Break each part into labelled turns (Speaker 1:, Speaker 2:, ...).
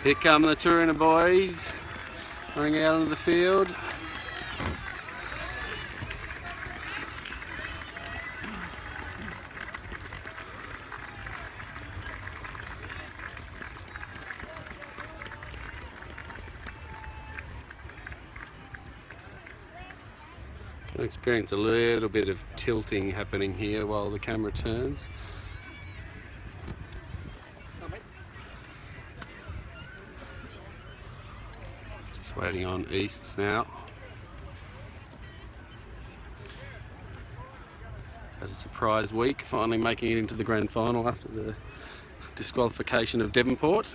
Speaker 1: Here come the TRUFinal boys running out onto the field. Can experience a little bit of tilting happening here while the camera turns. Just waiting on Easts now. Had a surprise week, finally making it into the grand final after the disqualification of Devonport.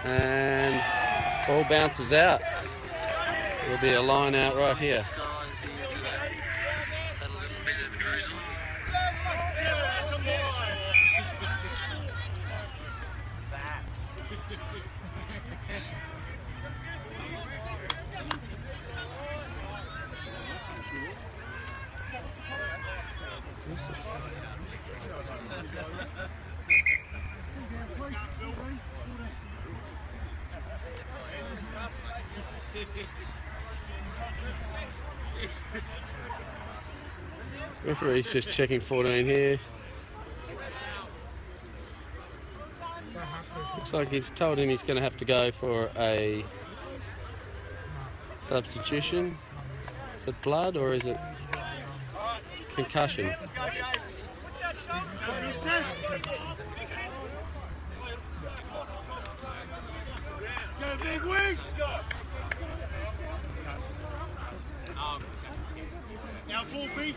Speaker 1: And ball bounces out. There'll be a line out right here. Referee's just checking 14 here. Looks like he's told him he's going to have to go for a substitution. Is it blood or is it concussion?
Speaker 2: Now ball B.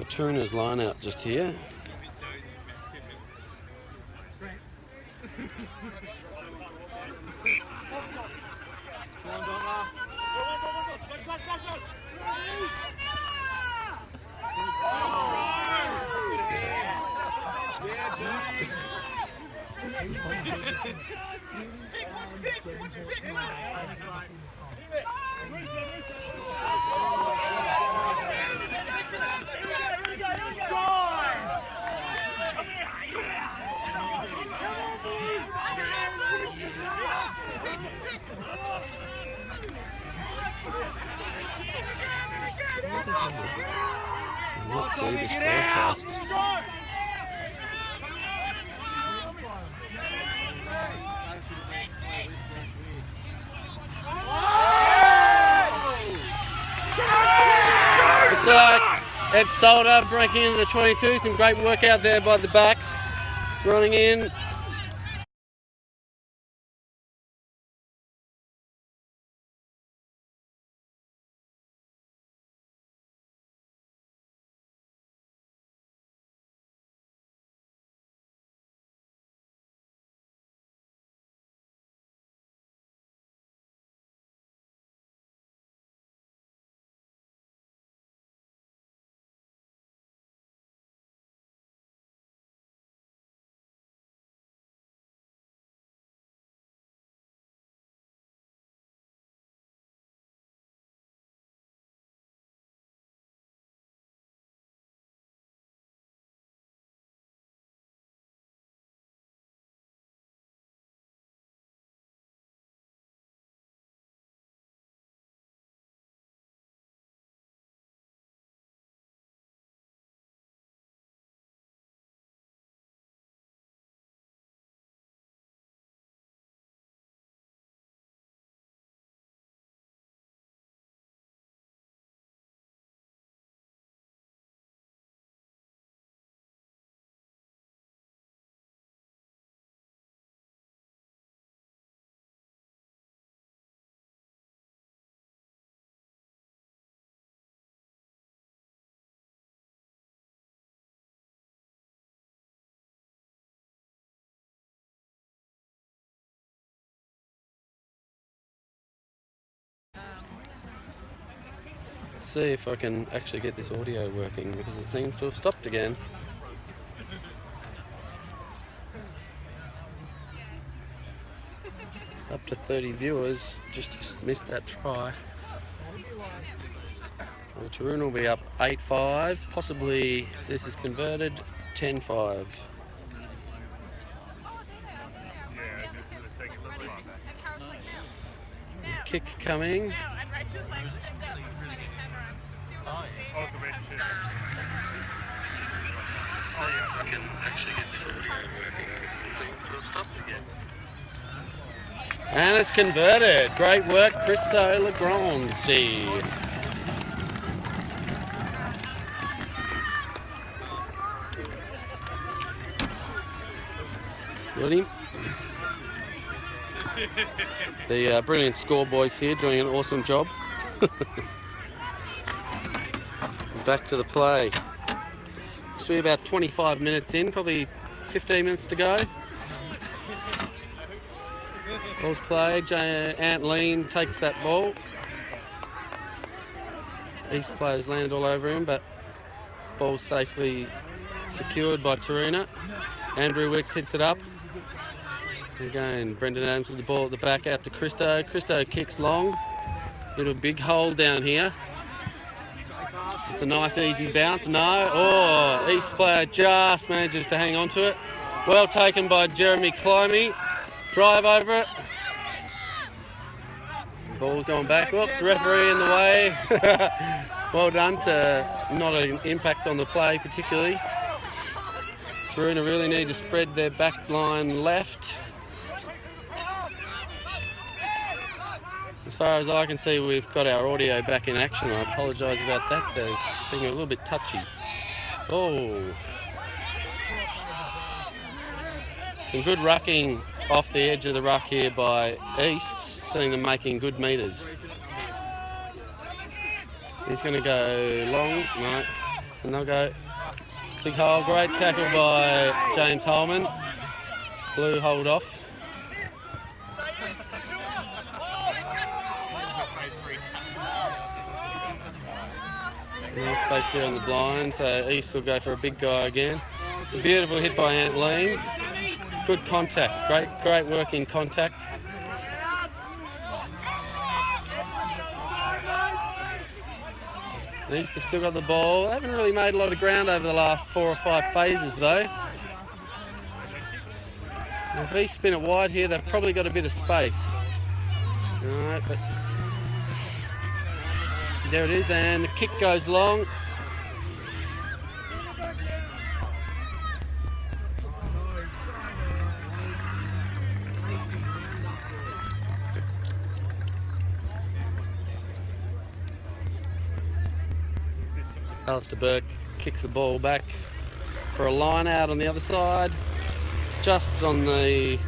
Speaker 1: Tuna's line out just here. Let's see this broadcast. Looks like Ed Solder breaking into the 22. Some great work out there by the backs. Running in. Let's see if I can actually get this audio working because it seems to have stopped again. Up to 30 viewers, just missed that try. Well, Tarun will be up 8-5, possibly if this is converted, 10-5. Kick coming. And it's converted. Great work, Cristo Legrand. Got him. The brilliant score boys here doing an awesome job. Back to the play. Must be about 25 minutes in, probably 15 minutes to go. Ball's played. Ant Lean takes that ball. East players land all over him, but ball safely secured by Taruna. Andrew Wicks hits it up. Again, Brendan Adams with the ball at the back out to Christo. Christo kicks long. Little big hole down here. It's a nice easy bounce. No. Oh, East player just manages to hang on to it. Well taken by Jeremy Climey. Drive over it. Ball going back. Whoops, referee in the way. Well done to not an impact on the play particularly. Taruna really need to spread their back line left. As far as I can see, we've got our audio back in action. I apologise about that. There's being a little bit touchy. Oh. Some good rucking off the edge of the ruck here by East, seeing them making good metres. He's going to go long. No. And they'll go big hole. Great tackle by James Holman. Blue hold off. No space here on the blind, so East will go for a big guy again. It's a beautiful hit by Ant Lean. Good contact, great work in contact. East have still got the ball. They haven't really made a lot of ground over the last 4 or 5 phases though. Now, if East spin it wide here, they've probably got a bit of space. Alright, but there it is, and the kick goes long. Alistair Burke kicks the ball back for a line out on the other side, just on the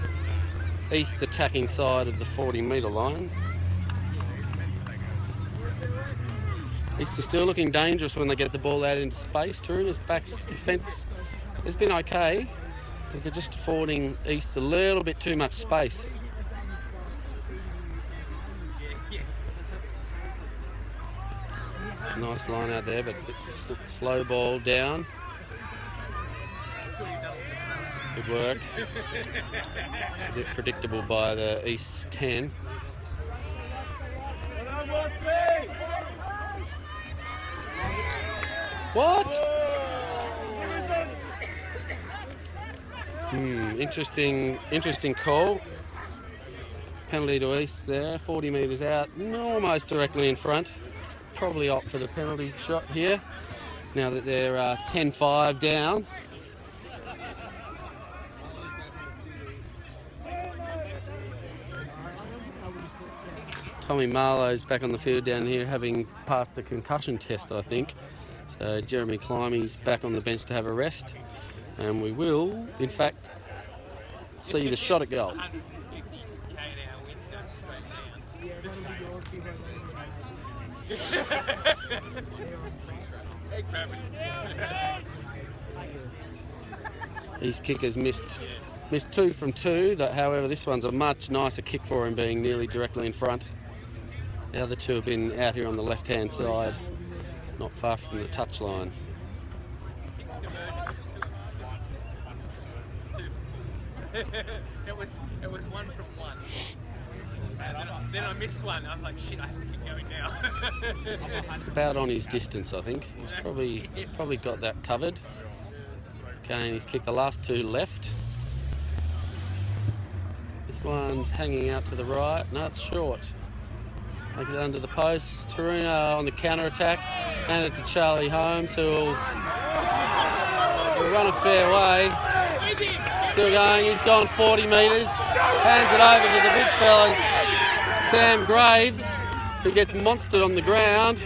Speaker 1: East attacking side of the 40-metre line. East are still looking dangerous when they get the ball out into space. Taruna's back's defence has been okay, but they're just affording East a little bit too much space. It's a nice line out there, but a bit slow ball down. Good work. A bit predictable by the East 10. What? Interesting call. Penalty to East there, 40 metres out, almost directly in front. Probably opt for the penalty shot here, now that they're 10-5 down. Tommy Marlowe's back on the field down here, having passed the concussion test, I think. So Jeremy Climey's back on the bench to have a rest, and we will, in fact, see the shot at goal. His kickers missed 2 from 2. However, this one's a much nicer kick for him, being nearly directly in front. The other 2 have been out here on the left-hand side, not far from the touchline.
Speaker 3: It was 1 from 1. And then I missed one. I was like, shit, I have to keep going now.
Speaker 1: It's about on his distance, I think. He's probably got that covered. Again, he's kicked the last 2 left. This one's hanging out to the right. No, it's short. Make it under the post. Taruna on the counter-attack. Hand it to Charlie Holmes, who'll run a fair way. Still going. He's gone 40 metres. Hands it over to the big fella, Sam Graves, who gets monstered on the ground.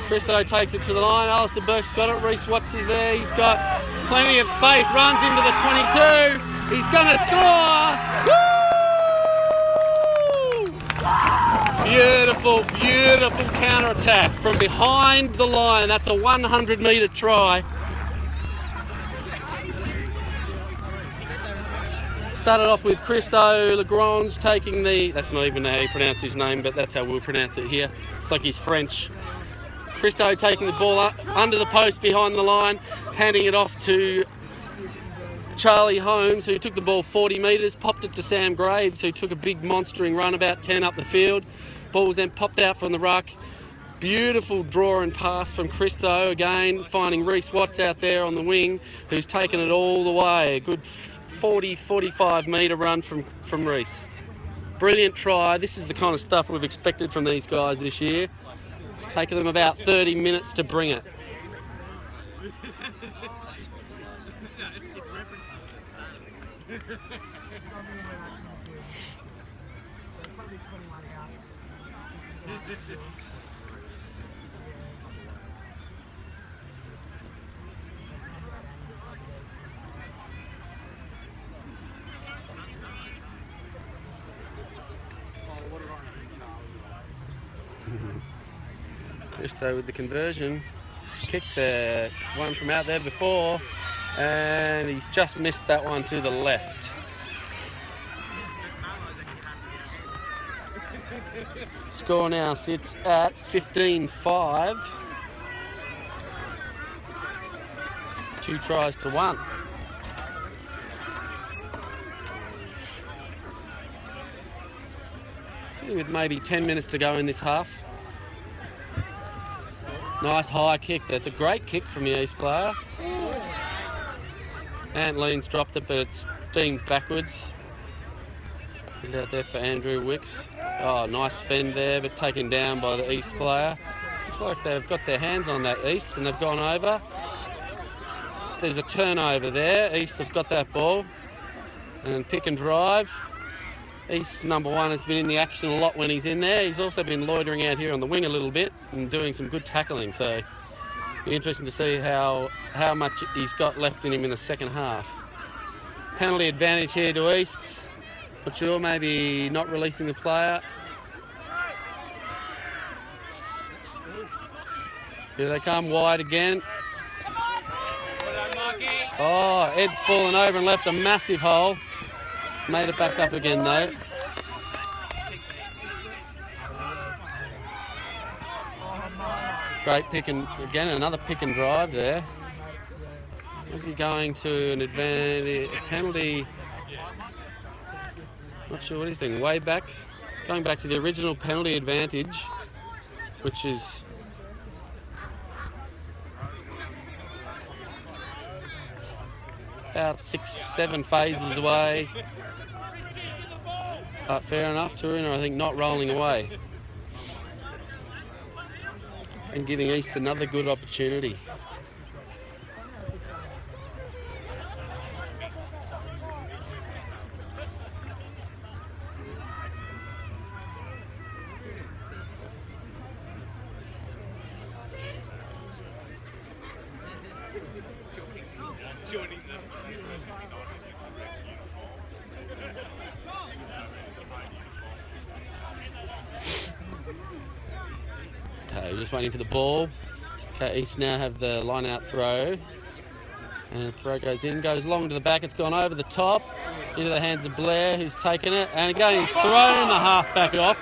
Speaker 1: Christo takes it to the line. Alistair Burke's got it. Reece Watts is there. He's got plenty of space. Runs into the 22. He's going to score. Woo! Beautiful beautiful, beautiful counter-attack from behind the line. That's a 100-metre try. Started off with Christo Lagrange taking the... That's not even how you pronounce his name, but that's how we'll pronounce it here. It's like he's French. Christo taking the ball up under the post behind the line, handing it off to Charlie Holmes, who took the ball 40 metres, popped it to Sam Graves, who took a big monstering run about 10 up the field. Ball was then popped out from the ruck. Beautiful draw and pass from Christo, again finding Reece Watts out there on the wing, who's taken it all the way. A good 40-45 metre run from Reece. Brilliant try. This is the kind of stuff we've expected from these guys this year. It's taken them about 30 minutes to bring it. Christo with the conversion. He's kicked the one from out there before, and he's just missed that one to the left. Score now sits at 15-5. 2 tries to 1. Sitting with maybe 10 minutes to go in this half. Nice high kick. That's a great kick from the East player. Ant Lean's dropped it, but it's deemed backwards. Put it out there for Andrew Wicks. Oh, nice fend there, but taken down by the East player. Looks like they've got their hands on that East and they've gone over. So there's a turnover there. East have got that ball. And pick and drive. East number 1 has been in the action a lot when he's in there. He's also been loitering out here on the wing a little bit and doing some good tackling. So it'll be interesting to see how much he's got left in him in the second half. Penalty advantage here to East. Not sure, maybe not releasing the player. Here they come, wide again. Oh, Ed's fallen over and left a massive hole. Made it back up again though. Great pick and again another pick and drive there. Was he going to an advantage penalty? Not sure what he's thinking. Way back, going back to the original penalty advantage, which is about 6-7 phases away. But fair enough, Taruna I think not rolling away. And giving East another good opportunity. Okay, just waiting for the ball. Okay, East now have the line out throw. And the throw goes in, goes long to the back. It's gone over the top into the hands of Blair, who's taken it. And again, he's thrown the halfback off.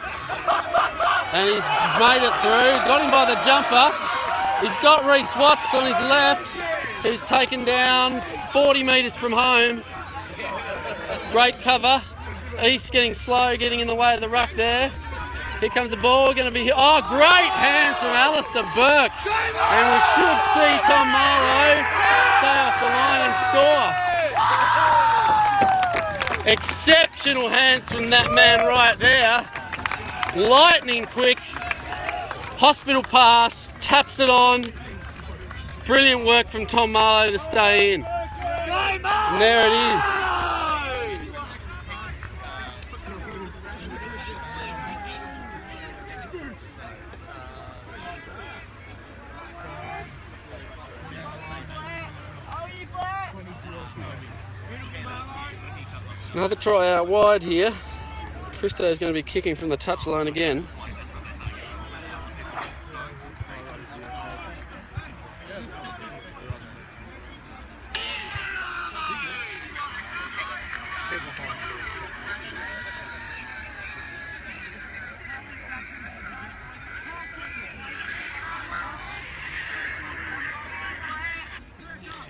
Speaker 1: And he's made it through. Got him by the jumper. He's got Reece Watts on his left, who's taken down 40 metres from home. Great cover. East getting slow, getting in the way of the ruck there. Here comes the ball, going to be... Oh, great hands from Alistair Burke. And we should see Tom Marlowe stay off the line and score. Exceptional hands from that man right there. Lightning quick. Hospital pass, taps it on. Brilliant work from Tom Marlowe to stay in. And there it is. Another try out wide here. Christo is going to be kicking from the touchline again.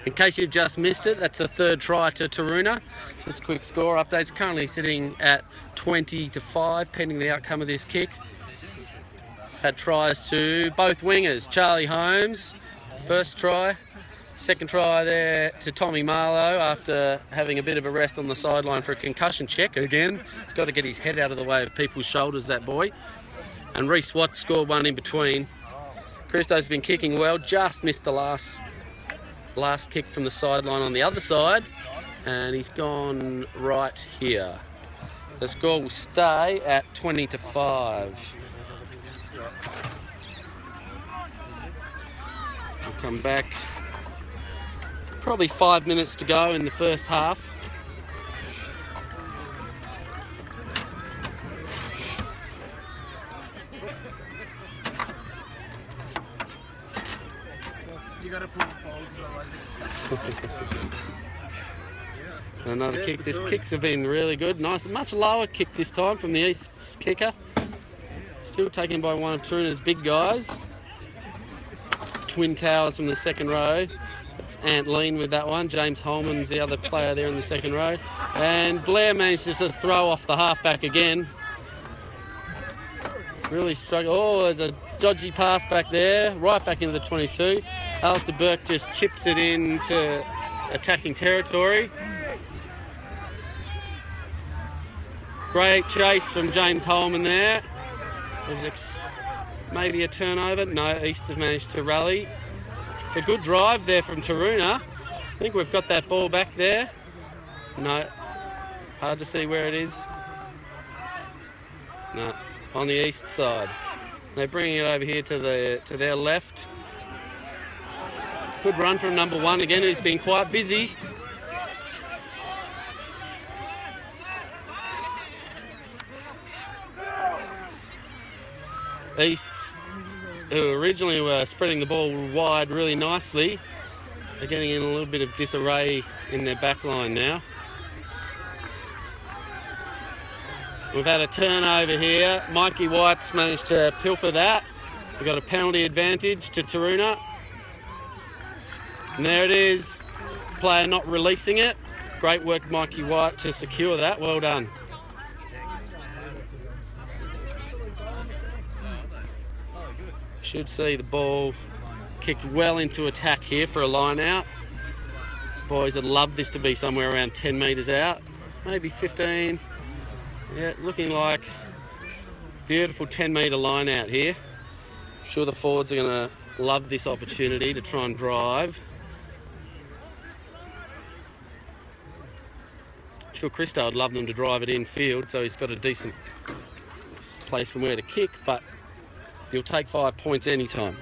Speaker 1: In case you've just missed it, that's the third try to Taruna. Just a quick score update. It's currently sitting at 20-5, pending the outcome of this kick. Had tries to both wingers. Charlie Holmes, first try. Second try there to Tommy Marlowe after having a bit of a rest on the sideline for a concussion check. Again, he's got to get his head out of the way of people's shoulders, that boy. And Reece Watts scored one in between. Christo's been kicking well, just missed the last kick from the sideline on the other side. And he's gone right here. The score will stay at 20-5. We'll come back. Probably 5 minutes to go in the first half.
Speaker 2: You got to pull it forward because otherwise
Speaker 1: Another kick. This kicks have been really good. Nice, much lower kick this time from the East's kicker. Still taken by one of Taruna's big guys. Twin towers from the second row. It's Ant Lean with that one. James Holman's the other player there in the second row. And Blair managed to just throw off the halfback again. Really struggled. Oh, there's a dodgy pass back there, right back into the 22. Alistair Burke just chips it into attacking territory. Great chase from James Holman there. Maybe a turnover. No, East have managed to rally. It's a good drive there from Taruna. I think we've got that ball back there. No, hard to see where it is. No, on the East side. They're bringing it over here to their left. Good run from number one again, who's been quite busy. East, who originally were spreading the ball wide really nicely, are getting in a little bit of disarray in their back line now. We've had a turnover here. Mikey White's managed to pilfer that. We've got a penalty advantage to Taruna. And there it is. Player not releasing it. Great work, Mikey White, to secure that. Well done. Should see the ball kicked well into attack here for a line out. Boys would love this to be somewhere around 10 metres out, maybe 15. Yeah, looking like beautiful 10-metre line out here. I'm sure the forwards are going to love this opportunity to try and drive. I'm sure Christo would love them to drive it in field, so he's got a decent place from where to kick, but you'll take 5 points anytime.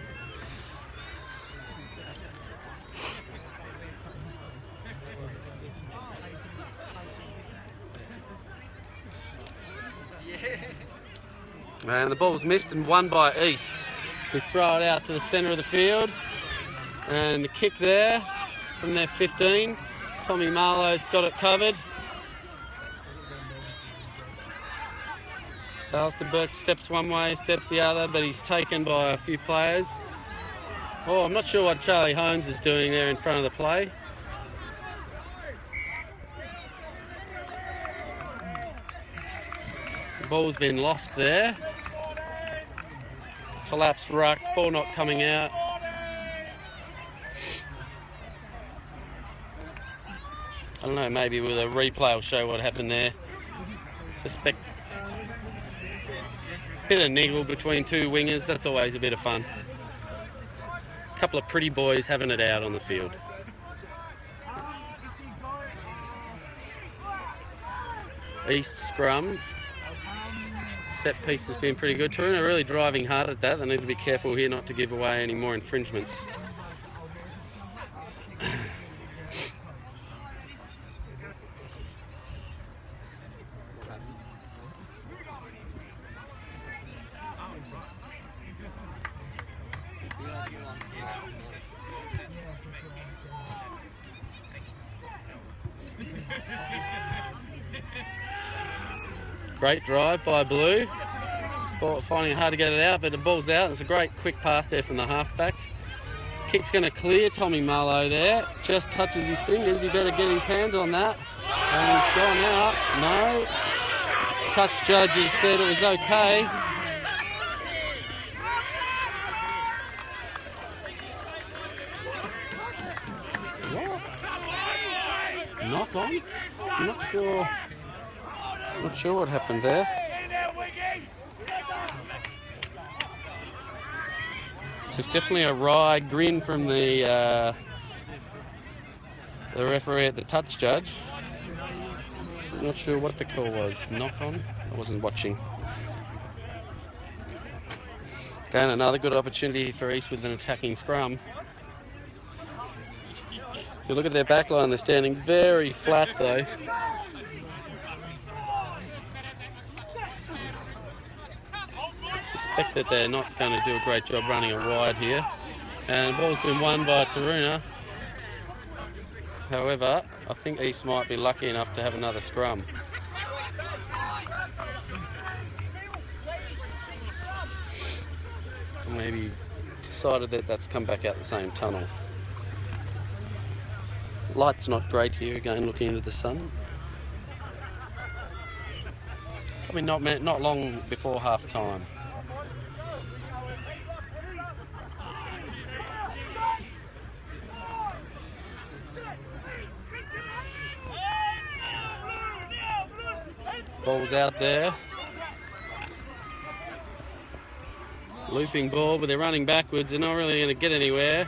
Speaker 1: And the ball's missed and won by Easts. We throw it out to the centre of the field. And the kick there from their 15. Tommy Marlowe's got it covered. Alistair Burke steps one way, steps the other, but he's taken by a few players. Oh, I'm not sure what Charlie Holmes is doing there in front of the play. The ball's been lost there. Collapsed ruck, ball not coming out. I don't know, maybe with a replay will show what happened there. Suspect bit of niggle between two wingers, that's always a bit of fun. A couple of pretty boys having it out on the field. East scrum. Set piece has been pretty good. Taruna are really driving hard at that. They need to be careful here not to give away any more infringements. Great drive by Blue. Ball, finding it hard to get it out, but the ball's out. It's a great quick pass there from the halfback. Kick's going to clear Tommy Marlowe there. Just touches his fingers. He better get his hand on that. And he's gone out. No. Touch judges said it was okay. What? Knock on? I'm not sure. Not sure what happened there. So it's definitely a wry grin from the referee at the touch judge. I'm not sure what the call was. Knock on? I wasn't watching. Again, another good opportunity for East with an attacking scrum. If you look at their back line, they're standing very flat though. I suspect that they're not going to do a great job running a wide here. And the ball's been won by Taruna. However, I think East might be lucky enough to have another scrum. Maybe decided that that's come back out the same tunnel. Light's not great here, again looking into the sun. Probably not long before half time. Ball's out there. Looping ball, but they're running backwards. They're not really going to get anywhere.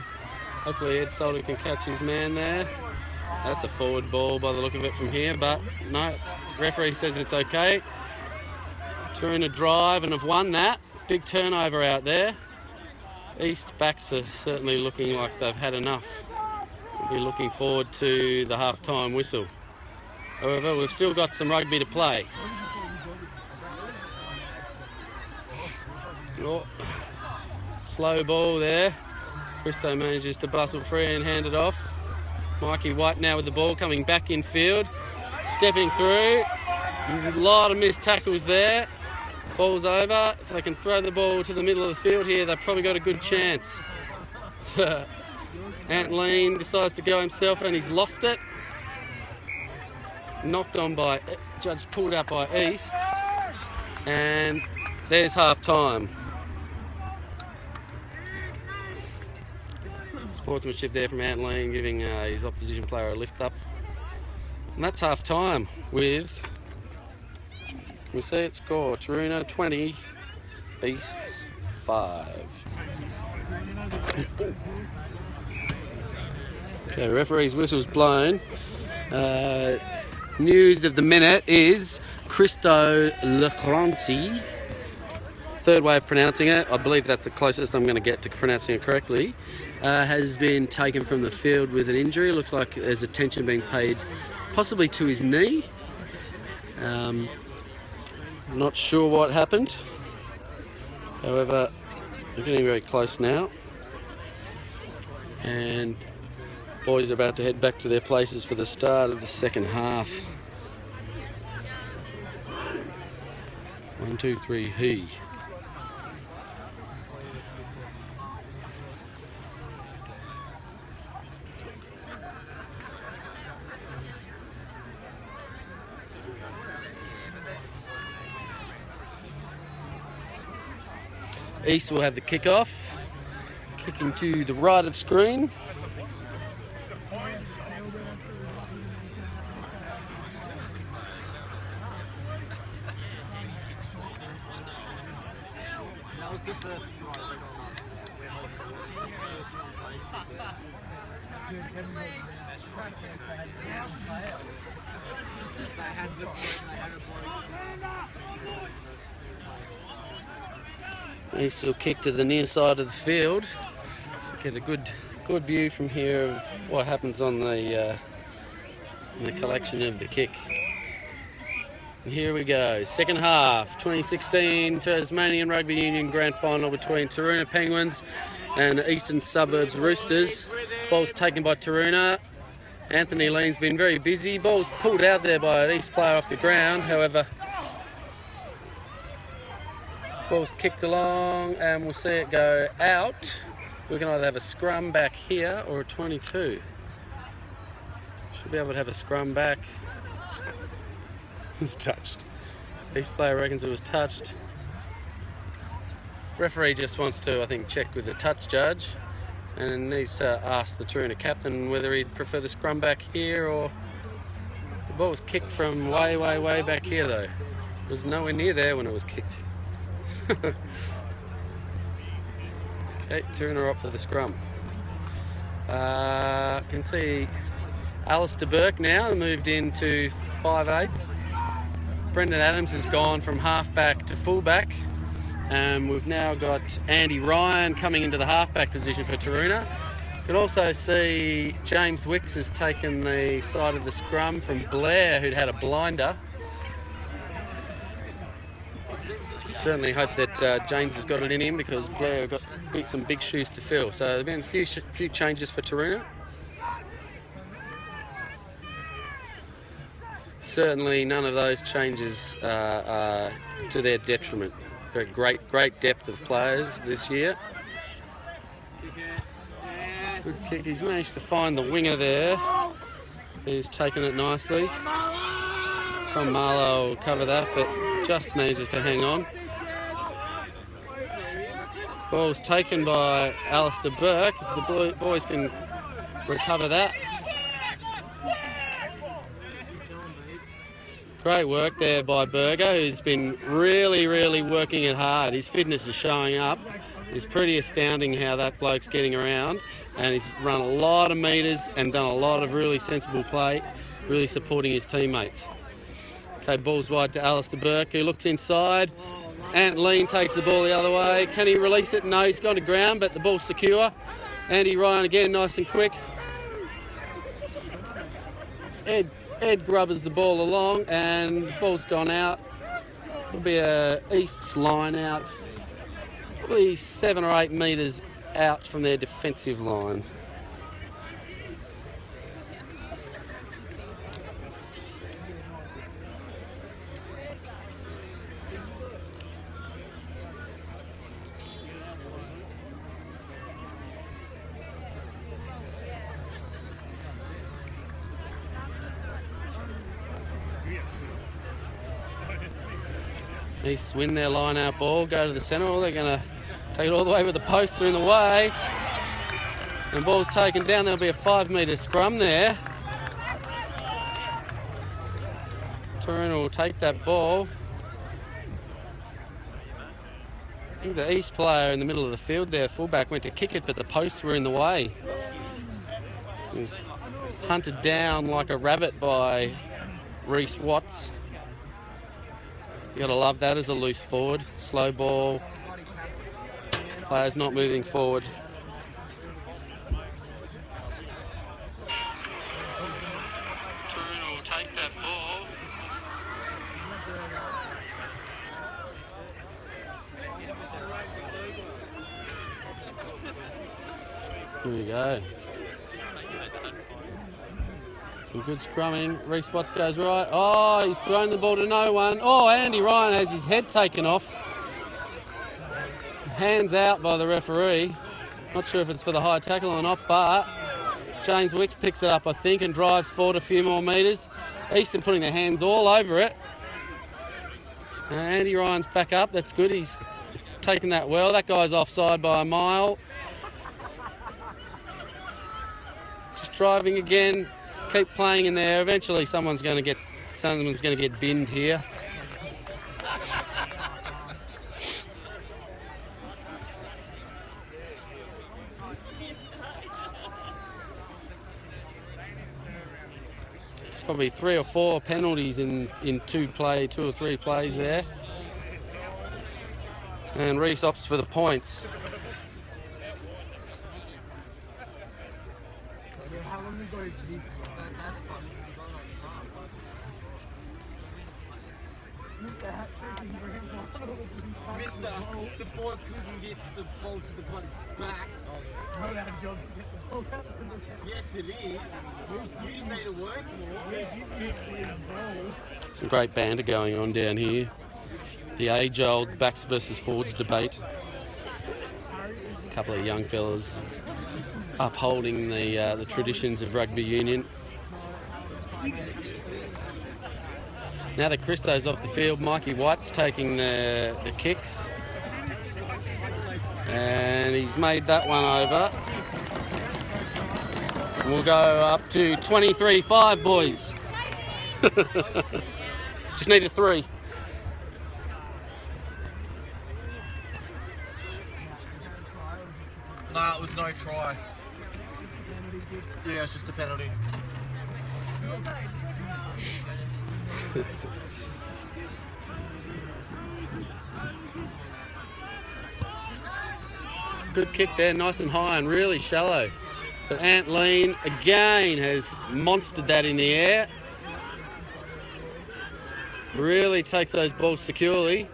Speaker 1: Hopefully Ed Solder can catch his man there. That's a forward ball by the look of it from here, but no, referee says it's okay. Taruna drive and have won that. Big turnover out there. East backs are certainly looking like they've had enough. We'll be looking forward to the half-time whistle. However, we've still got some rugby to play. Oh, slow ball there. Christo manages to bustle free and hand it off. Mikey White now with the ball coming back in field. Stepping through. A lot of missed tackles there. Ball's over. If they can throw the ball to the middle of the field here, they've probably got a good chance. Ant Lean decides to go himself and he's lost it. Knocked on by Judge, pulled out by East. And there's half time. Sportsmanship there from Ant Lean, giving his opposition player a lift up. And that's half time with, can we see it score? Taruna 20, East's 5. Okay, referee's whistle's blown. News of the minute is Christo Lecranci. Third way of pronouncing it, I believe that's the closest I'm going to get to pronouncing it correctly, has been taken from the field with an injury. Looks like there's attention being paid possibly to his knee. Not sure what happened. However, we're getting very close now. And boys are about to head back to their places for the start of the second half. 1, 2, 3, he. East will have the kick-off. Kicking to the right of screen.
Speaker 2: That was the first try.
Speaker 1: East will kick to the near side of the field. So get a good view from here of what happens on the collection of the kick. And here we go, second half, 2016 Tasmanian Rugby Union Grand Final between Taruna Penguins and Eastern Suburbs Roosters. Ball's taken by Taruna. Anthony Lean's been very busy. Ball's pulled out there by an East player off the ground. However, ball's kicked along and we'll see it go out We can either have a scrum back here or a 22. Should be able to have a scrum back. It was touched. East player reckons it was touched. Referee just wants to, I think, check with the touch judge and needs to ask the Taroona captain whether he'd prefer the scrum back here or... The ball was kicked from way, way, way back here though. It was nowhere near there when it was kicked. Okay, Taroona are up for the scrum. Can see Alistair Burke now moved into 5/8. Brendan Adams has gone from halfback to fullback. We've now got Andy Ryan coming into the halfback position for Taroona. You can also see James Wicks has taken the side of the scrum from Blair, who'd had a blinder. Certainly hope that James has got it in him because Blair got some big shoes to fill. So there have been a few changes for Taroona. Certainly none of those changes are to their detriment. Great depth of players this year. Good kick. He's managed to find the winger there. He's taken it nicely. Tom Marlowe will cover that, but just manages to hang on. Ball's taken by Alistair Burke. If the boys can recover that. Great work there by Berger, who's been really working it hard. His fitness is showing up. It's pretty astounding how that bloke's getting around, and he's run a lot of metres and done a lot of really sensible play, really supporting his teammates. Okay, ball's wide to Alistair Burke, who looks inside. Ant Lean takes the ball the other way. Can he release it? No, he's gone to ground, but the ball's secure. Andy Ryan again, nice and quick. Ed grubbers the ball along and the ball's gone out. It'll be a East's line out, probably 7 or 8 metres out from their defensive line. East win their line-out ball, go to the centre. They're going to take it all the way with the posts are in the way. And ball's taken down. There'll be a 5-metre scrum there. Taroona will take that ball. I think the East player in the middle of the field there, fullback, went to kick it, but the posts were in the way. He was hunted down like a rabbit by Reece Watts. You gotta love that as a loose forward. Slow ball. Players not moving forward. Taroona will take that ball. Here we go. Some good scrumming. Reece Watts goes right. Oh, he's thrown the ball to no one. Oh, Andy Ryan has his head taken off. Hands out by the referee. Not sure if it's for the high tackle or not, but James Wicks picks it up, I think, and drives forward a few more metres. Easton putting their hands all over it. Andy Ryan's back up. That's good. He's taken that well. That guy's offside by a mile. Just driving again. Keep playing in there. Eventually, someone's going to get binned here. There's probably 3 or 4 penalties in 2 or 3 plays there. And Reece opts for the points.
Speaker 2: Mister, the board couldn't get the ball to the bloody backs. Yes, it is. You stay to work more.
Speaker 1: Some great banter going on down here. The age-old backs versus forwards debate. couple of young fellas upholding the traditions of rugby union. Now that Christo's off the field, Mikey White's taking the kicks. And he's made that one over. We'll go up to 23-5, boys. Just need a 3.
Speaker 2: Nah, it was no try. Yeah, it's just a penalty.
Speaker 1: It's a good kick there, nice and high and really shallow. But Ant Lean again has monstered that in the air. Really takes those balls securely.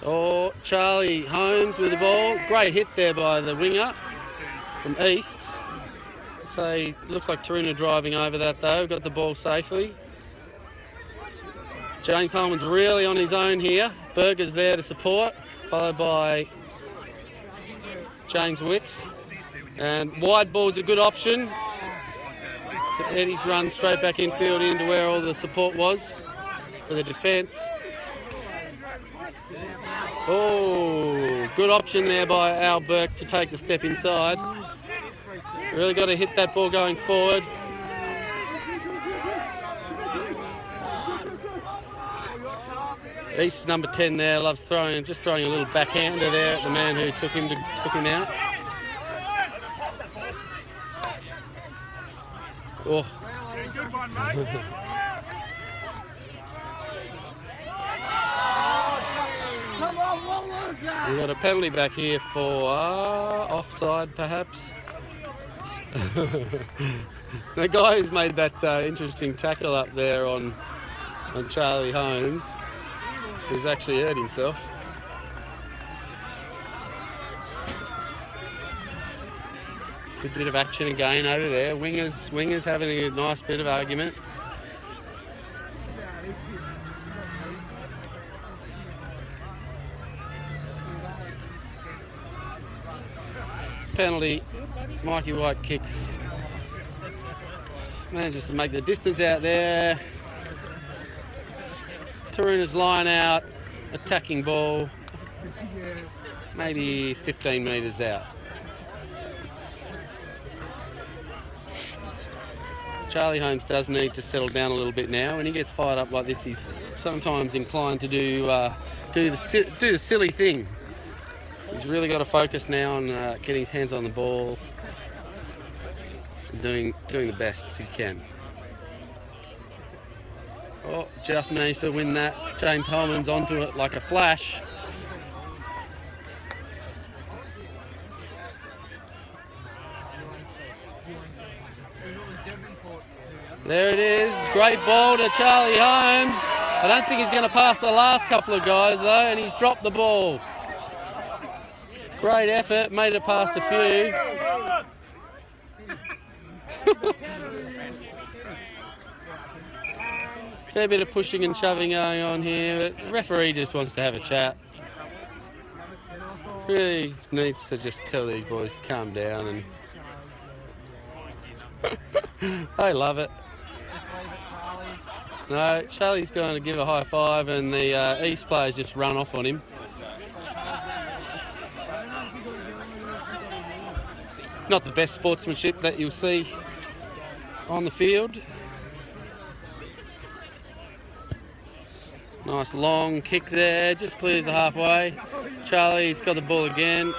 Speaker 1: Oh, Charlie Holmes with the ball. Great hit there by the winger from Easts. So looks like Taruna driving over that though. Got the ball safely. James Holman's really on his own here. Berger's there to support, followed by James Wicks. And wide ball's a good option. So Eddie's run straight back infield into where all the support was for the defence. Oh, good option there by Al Burke to take the step inside. Really got to hit that ball going forward. East number 10 there loves throwing a little backhander there at the man who took him out. Oh.
Speaker 4: Good one, mate.
Speaker 2: Come on, what was that?
Speaker 1: We've got a penalty back here for offside, perhaps. The guy who's made that interesting tackle up there on Charlie Holmes, he's actually hurt himself. Good bit of action again over there. Wingers having a nice bit of argument. It's a penalty. Mikey White kicks. Manages to make the distance out there. Taruna's line out, attacking ball, maybe 15 metres out. Charlie Holmes does need to settle down a little bit now. When he gets fired up like this, he's sometimes inclined to do the silly thing. He's really got to focus now on getting his hands on the ball, and doing the best he can. Oh, just managed to win that. James Holman's onto it like a flash. There it is. Great ball to Charlie Holmes. I don't think he's going to pass the last couple of guys though, and he's dropped the ball. Great effort. Made it past a few. Fair bit of pushing and shoving going on here, but the referee just wants to have a chat. Really needs to just tell these boys to calm down, and they love it. No, Charlie's going to give a high five, and the East players just run off on him. Not the best sportsmanship that you'll see on the field. Nice long kick there, just clears the halfway. Charlie's got the ball again.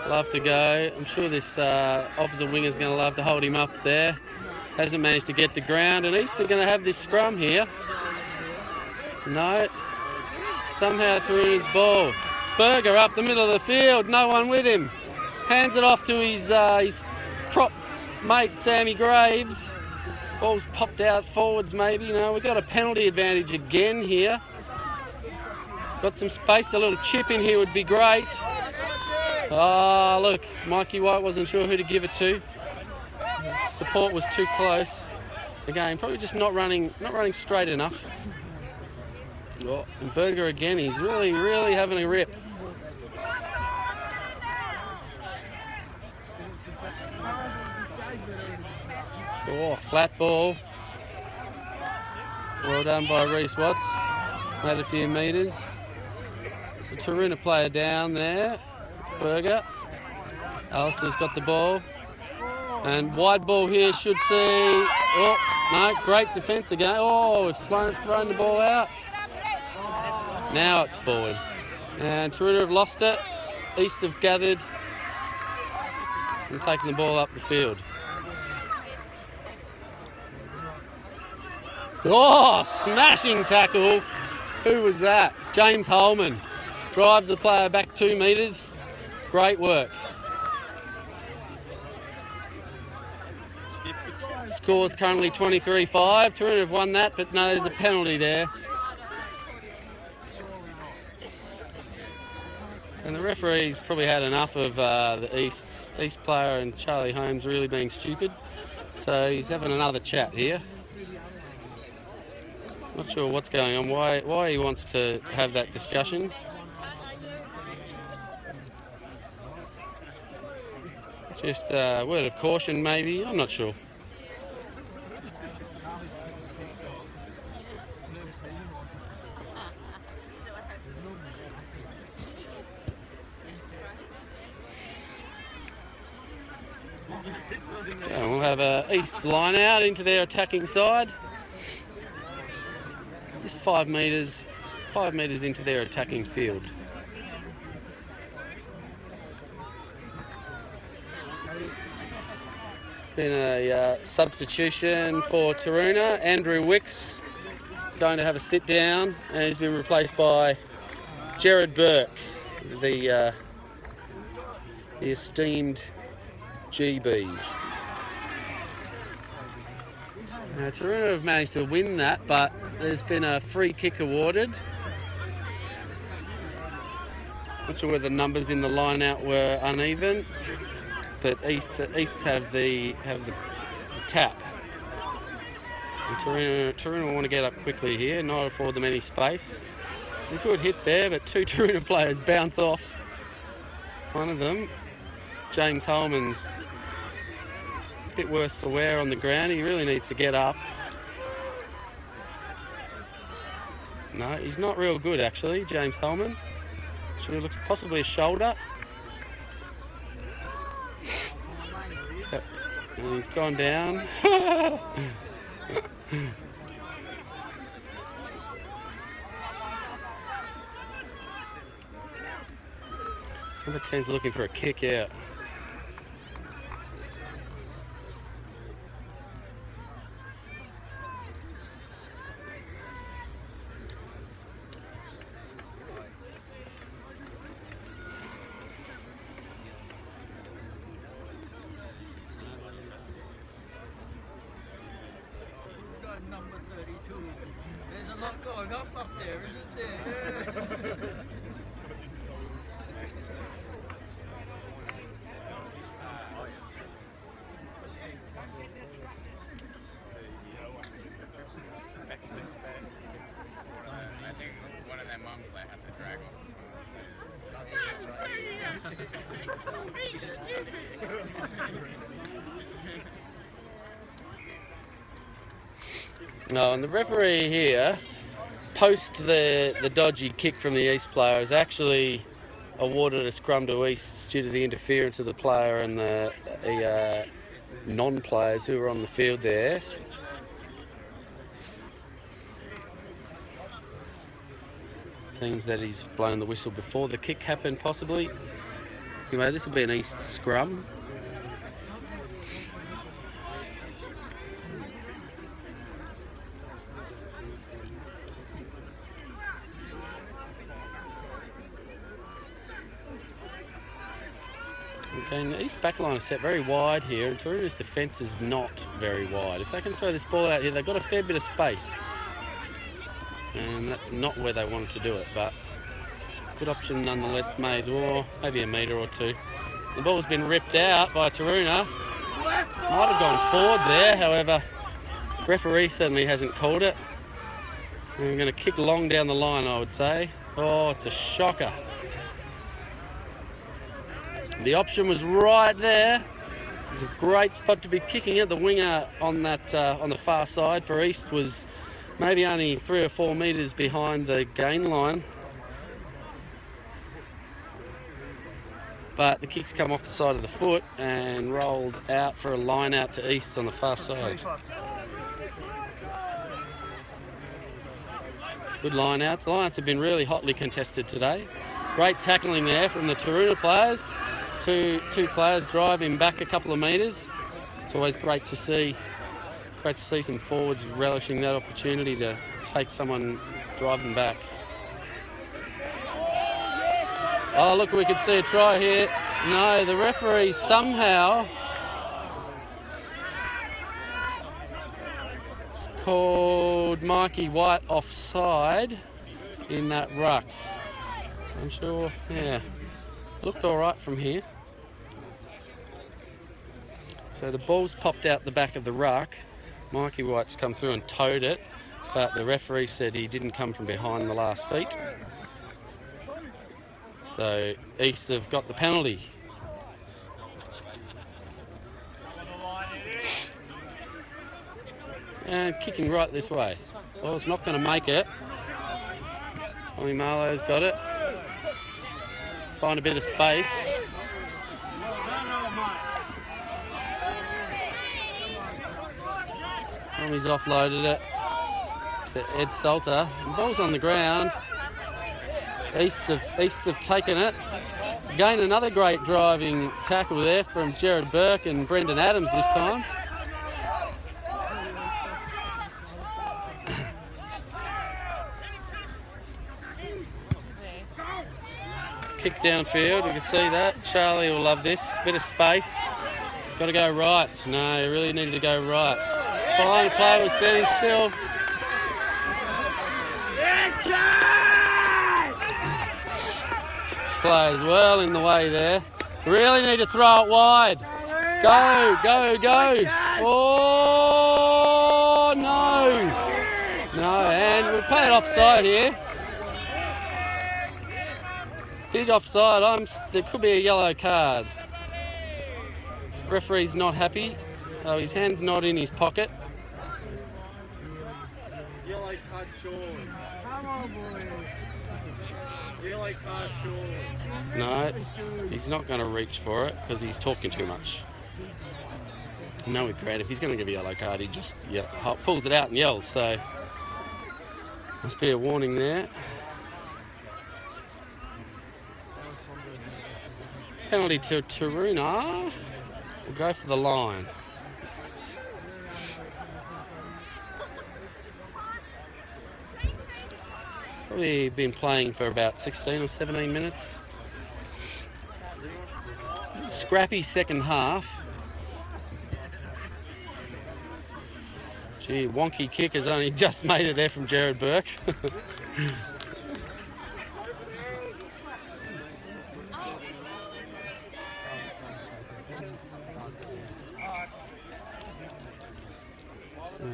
Speaker 1: Love to go. I'm sure this opposite winger's going to love to hold him up there. Hasn't managed to get to ground, and East are going to have this scrum here. No. Somehow Taruna's ball. Berger up the middle of the field, no one with him. Hands it off to his prop mate, Sammy Graves. Ball's popped out forwards maybe. No, we've got a penalty advantage again here. Got some space, a little chip in here would be great. Oh, look, Mikey White wasn't sure who to give it to. His support was too close. Again, probably just not running straight enough. Oh, and Berger again, he's really having a rip. Oh, flat ball. Well done by Reece Watts. Made a few metres. So Taruna player down there. It's Berger. Alistair's got the ball. And wide ball here should see... Oh, no, great defence again. Oh, we've thrown the ball out. Now it's forward. And Taruna have lost it. East have gathered and taken the ball up the field. Oh, smashing tackle. Who was that? James Holman. Drives the player back 2 metres. Great work. Score's currently 23-5. Taruna have won that, but no, there's a penalty there. And the referee's probably had enough of the East player and Charlie Holmes really being stupid. So he's having another chat here. Not sure what's going on, why he wants to have that discussion. Just a word of caution maybe, I'm not sure. Okay, we'll have East's line out into their attacking side. Just 5 metres into their attacking field. Been a substitution for Taruna. Andrew Wicks going to have a sit down, and he's been replaced by Jared Burke, the esteemed GB. Now, Taruna have managed to win that, but there's been a free kick awarded. Not sure whether the numbers in the line-out were uneven, but East have the tap. And Taruna want to get up quickly here, not afford them any space. A good hit there, but 2 Taruna players bounce off. One of them, James Holman's a bit worse for wear on the ground. He really needs to get up. No, he's not real good actually, James Holman. Sure looks possibly a shoulder. Yep. And he's gone down. Number 10's looking for a kick out.
Speaker 2: Number 32. There's a lot going up there, isn't there?
Speaker 3: I think one of them mums I had to drag
Speaker 1: No, and the referee here, post the dodgy kick from the East player, has actually awarded a scrum to East due to the interference of the player and the non-players who were on the field there. Seems that he's blown the whistle before the kick happened, possibly. Anyway, this will be an East scrum. Okay, and the East backline is set very wide here, and Taruna's defence is not very wide. If they can throw this ball out here, they've got a fair bit of space. And that's not where they wanted to do it, but good option nonetheless made, or maybe a metre or two. The ball's been ripped out by Taruna. Might have gone forward there, however, referee certainly hasn't called it. And we're going to kick long down the line, I would say. Oh, it's a shocker. The option was right there, It's a great spot to be kicking it. The winger on that on the far side for East was maybe only 3 or 4 metres behind the gain line. But the kick's come off the side of the foot and rolled out for a line out to East on the far side. Good line outs. The line outs have been really hotly contested today. Great tackling there from the Taruna players. Two players driving back a couple of metres. It's always great to see. Great to see some forwards relishing that opportunity to take someone, drive them back. Oh, look, we could see a try here. No, the referee somehow called Mikey White offside in that ruck. I'm sure, yeah. Looked all right from here. So the ball's popped out the back of the ruck. Mikey White's come through and towed it, but the referee said he didn't come from behind the last feet. So East have got the penalty. And kicking right this way. Well, it's not going to make it. Tommy Marlowe's got it. Find a bit of space. Tommy's offloaded it to Ed Stalter. The ball's on the ground. Easts have taken it. Again, another great driving tackle there from Jared Burke and Brendan Adams this time. Kick downfield, we can see that. Charlie will love this. Bit of space. Got to go right. No, you really needed to go right. It's fine. The player was standing still. This player's well in the way there. Really need to throw it wide. Go, go, go. Oh, no. No, and we'll play it offside here. Big offside. There could be a yellow card. Referee's not happy. Oh, his hand's not in his pocket.
Speaker 2: Yellow card short. Come on, boys. Yellow card short.
Speaker 1: No, he's not going to reach for it because he's talking too much. No regret. If he's going to give a yellow card, he just pulls it out and yells. So must be a warning there. Penalty to Taruna. We'll go for the line. Probably been playing for about 16 or 17 minutes. Scrappy second half. Gee, wonky kick has only just made it there from Jared Burke.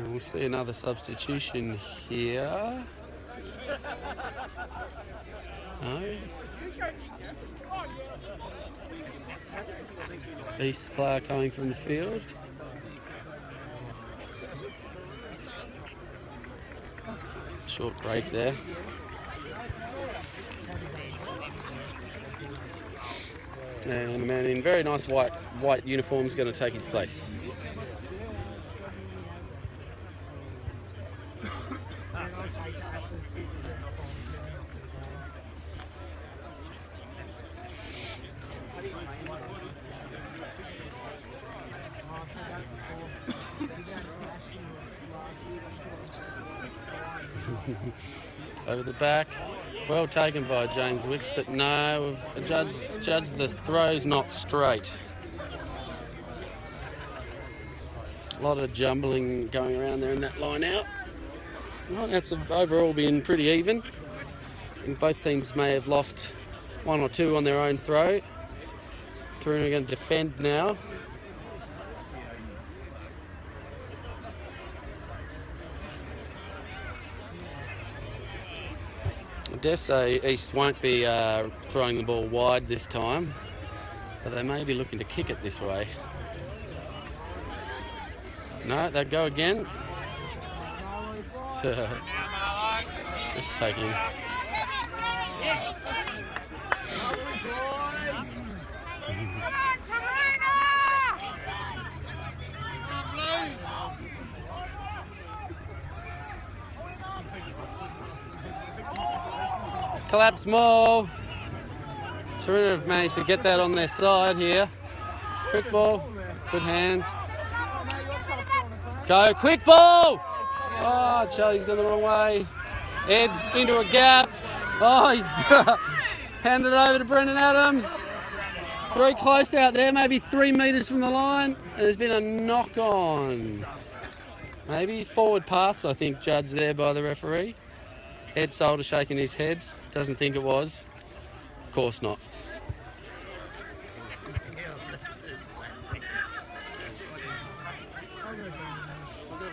Speaker 1: We'll see another substitution here. No. East player coming from the field. Short break there. And a man in very nice white uniform is going to take his place. Over the back, well taken by James Wicks, but no, we've judged the throw's not straight. A lot of jumbling going around there in that line out. Line outs have overall been pretty even. I think both teams may have lost one or two on their own throw. Taruna are going to defend now. I dare say East won't be throwing the ball wide this time, but they may be looking to kick it this way. No, they go again. Just taking. It's a collapse maul. Taruna have managed to get that on their side here. Quick ball, good hands. Go, quick ball! Oh, Charlie's gone the wrong way. Ed's into a gap. Oh, he handed it over to Brendan Adams. It's very close out there, maybe 3 metres from the line. And there's been a knock on. Maybe forward pass, I think, judged there by the referee. Ed Solder shaking his head. Doesn't think it was. Of course not.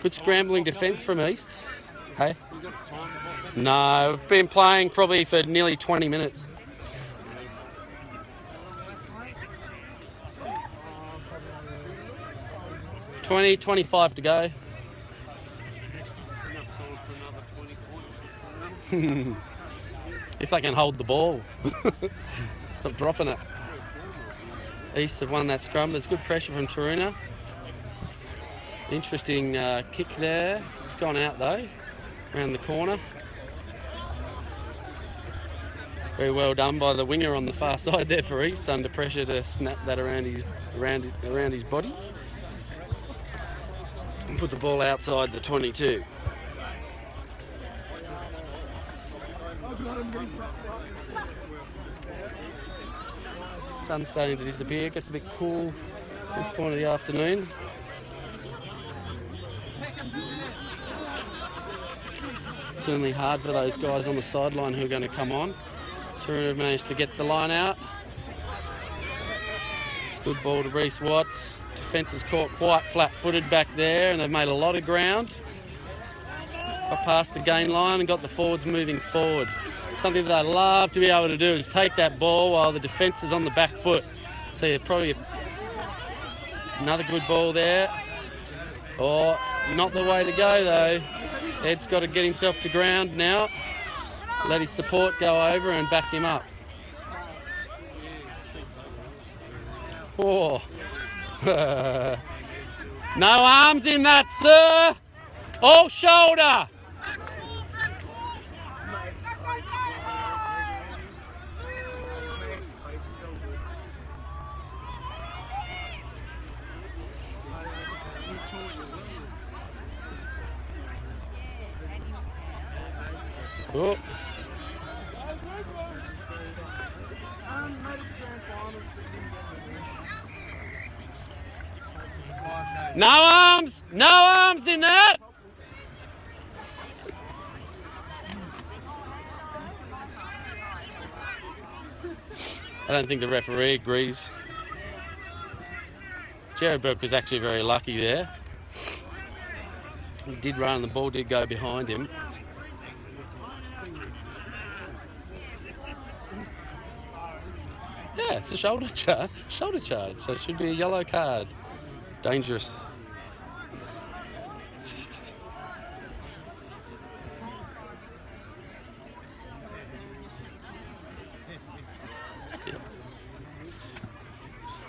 Speaker 1: Good scrambling defence from East. Hey? No, we've been playing probably for nearly 20 minutes. $20-25 to go. If they can hold the ball. Stop dropping it. East have won that scrum. There's good pressure from Taruna. Interesting kick there. It's gone out though, around the corner. Very well done by the winger on the far side there for East, under pressure to snap that around his body and put the ball outside the 22. Sun's starting to disappear. It gets a bit cool at this point of the afternoon. Certainly hard for those guys on the sideline who are going to come on. Taruna have managed to get the line out. Good ball to Reece Watts. Defence is caught quite flat-footed back there, and they've made a lot of ground. Got past the gain line and got the forwards moving forward. Something that I love to be able to do is take that ball while the defence is on the back foot. So probably another good ball there. Oh, not the way to go though. Ed's got to get himself to ground now. Let his support go over and back him up. Oh. No arms in that, sir. All shoulder. Oh. No arms in that. I don't think the referee agrees. Jared Burke was actually very lucky there. He did run and the ball did go behind him. Yeah, it's a shoulder charge, so it should be a yellow card. Dangerous.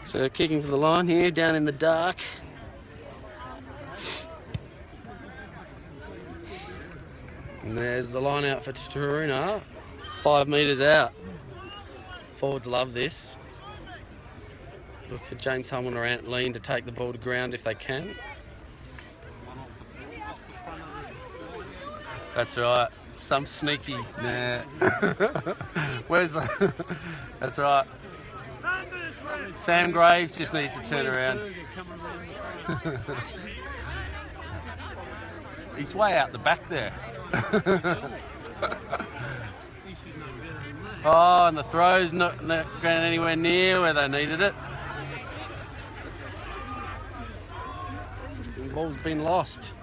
Speaker 1: So kicking for the line here, down in the dark. And there's the line out for Taruna, 5 metres out. Forwards love this. Look for James Hummel or Ant Lean to take the ball to ground if they can. That's right. Some sneaky. Nah. Where's the... That's right. Sam Graves just needs to turn around. He's way out the back there. Oh, and the throw's not going anywhere near where they needed it. The ball's been lost.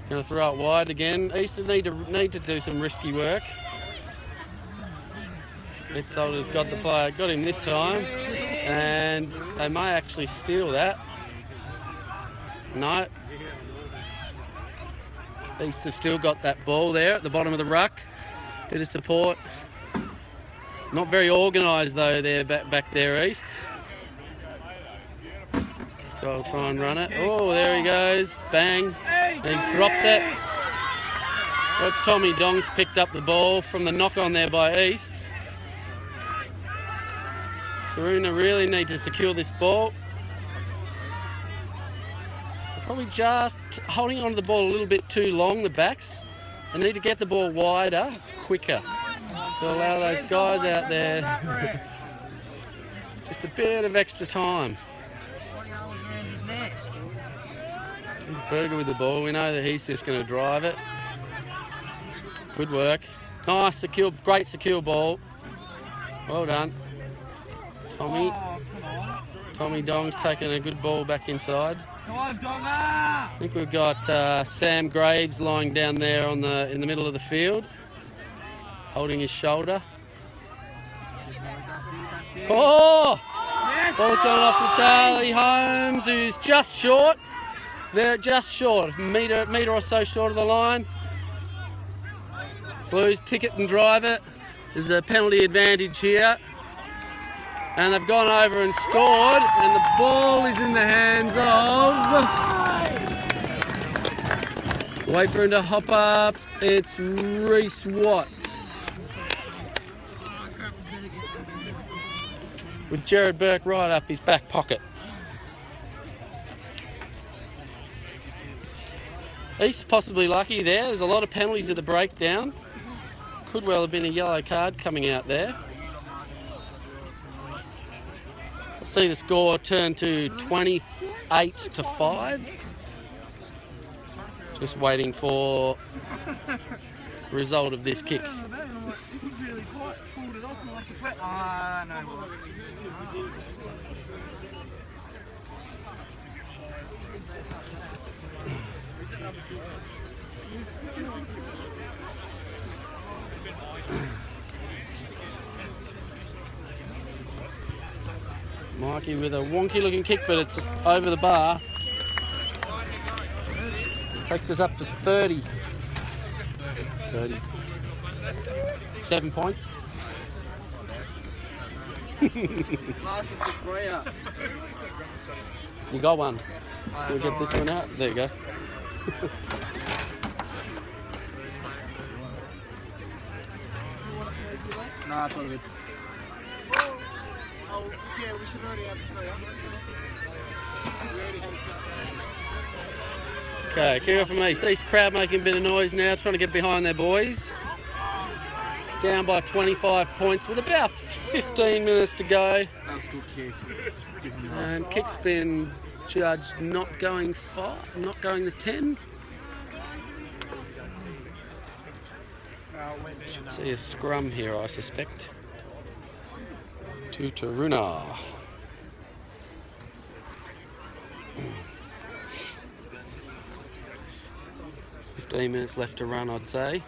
Speaker 1: Going to throw it wide again. Eastern need to do some risky work. Ed Solder's got the player, got him this time, and they may actually steal that. No, East have still got that ball there at the bottom of the ruck. Bit of support. Not very organised though there back there, East. Sky will try and run it. Oh, there he goes. Bang. And he's dropped it. That's Tommy Dong's picked up the ball from the knock on there by East. Taruna really need to secure this ball. They're probably just holding on to the ball a little bit too long, the backs. They need to get the ball wider, quicker, to allow those guys out there just a bit of extra time. He's Berger with the ball. We know that he's just going to drive it. Good work. Nice, secure, great secure ball. Well done. Tommy Dong's taking a good ball back inside. I think we've got Sam Graves lying down there in the middle of the field, holding his shoulder. Oh! Ball's going off to Charlie Holmes, who's just short. They're just short, a metre or so short of the line. Blues pick it and drive it. There's a penalty advantage here. And they've gone over and scored, and the ball is in the hands of... Wait for him to hop up. It's Reece Watts. With Jared Burke right up his back pocket. East possibly lucky there. There's a lot of penalties at the breakdown. Could well have been a yellow card coming out there. See the score turn to 28-5. Just waiting for the result of this kick. Mikey with a wonky looking kick, but it's over the bar. Takes us up to 30. 7 points. You got one. We'll get this one out. There you go.
Speaker 2: Nah, it's all good.
Speaker 5: Yeah, we should already have the
Speaker 1: Okay, kick off from East. East crowd making a bit of noise now, trying to get behind their boys. Down by 25 points with about 15 minutes to go.
Speaker 2: That was a good kick.
Speaker 1: And kick's been judged not going far, not going the 10. Should see a scrum here, I suspect. To Taruna. 15 minutes left to run, I'd say.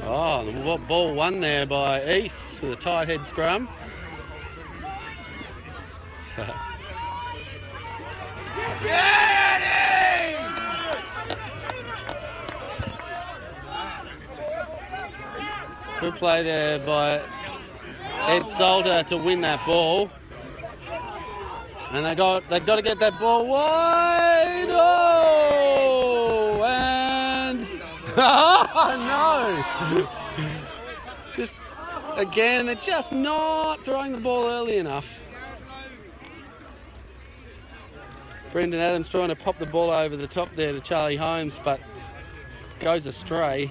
Speaker 1: Oh, the ball won there by East with a tight head scrum. Good play there by Ed Salter to win that ball. And they've got to get that ball wide. Oh, and oh no! Just again, they're just not throwing the ball early enough. Brendan Adams trying to pop the ball over the top there to Charlie Holmes, but goes astray.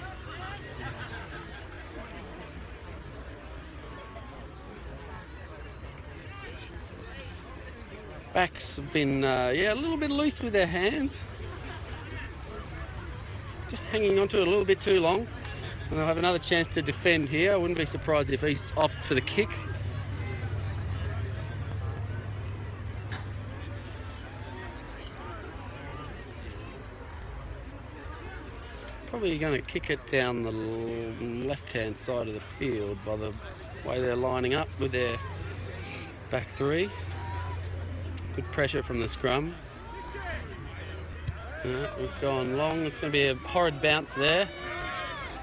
Speaker 1: Backs have been, a little bit loose with their hands. Just hanging onto it a little bit too long. And they'll have another chance to defend here. I wouldn't be surprised if he's opted for the kick. Probably going to kick it down the left-hand side of the field by the way they're lining up with their back three. Good pressure from the scrum. We've gone long. It's going to be a horrid bounce there.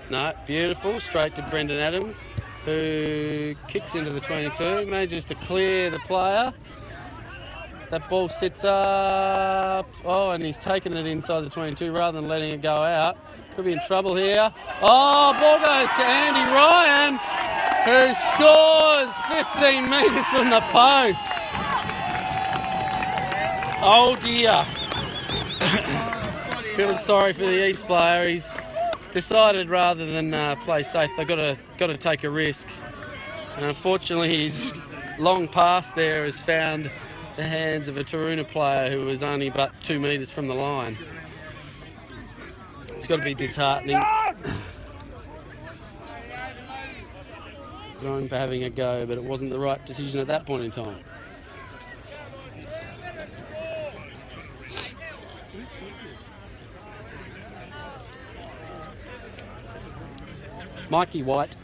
Speaker 1: No, beautiful. Straight to Brendan Adams, who kicks into the 22. Manages to clear the player. That ball sits up. Oh, and he's taken it inside the 22 rather than letting it go out. Could be in trouble here. Oh, ball goes to Andy Ryan, who scores 15 metres from the posts. Oh dear. Feel sorry for the East player. He's decided rather than play safe, they've got to take a risk. And unfortunately, his long pass there has found the hands of a Taruna player who was only but 2 metres from the line. It's got to be disheartening. Good on him for having a go, but it wasn't the right decision at that point in time. Mikey White.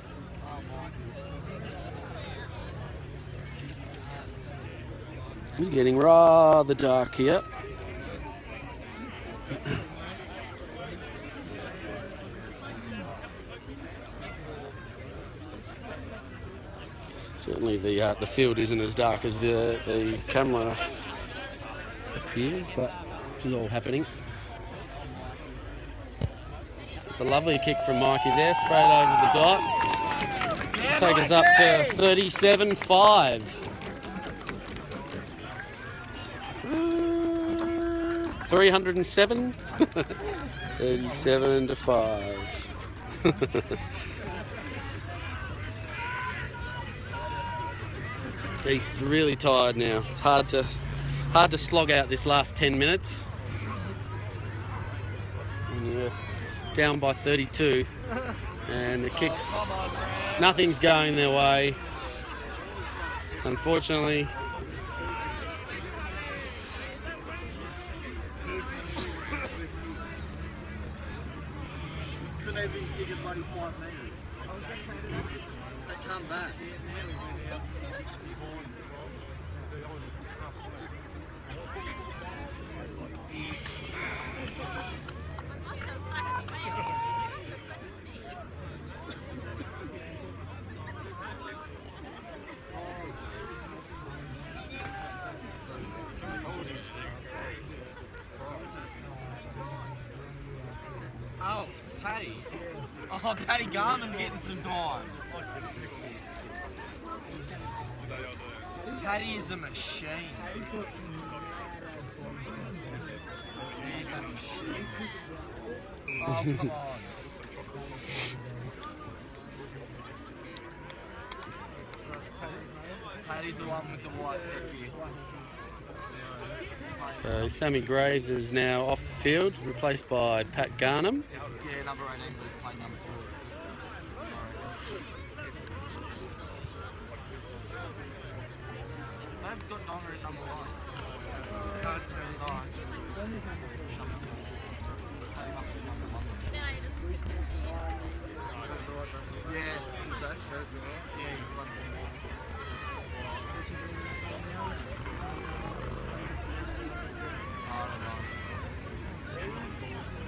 Speaker 1: It's getting rather dark here. Certainly the field isn't as dark as the camera appears, but it's all happening. It's a lovely kick from Mikey there, straight over the dot. Take us up to 37-5. 307? 37-5. He's really tired now. It's hard to slog out this last 10 minutes. And you're down by 32, and the kicks, nothing's going their way. Unfortunately,
Speaker 2: couldn't even kick a bloody 5 metres. They come back. Oh, Paddy. Oh, Paddy Garman's getting some time. Paddy is a machine. He's a machine. Oh, come on. Paddy's the one with the white here.
Speaker 1: so Sammy Graves is now off the field, replaced by Pat Garnham.
Speaker 2: Yeah, number 18 was playing number 2. They've got Donna at number 1. Yeah, is that? Yeah,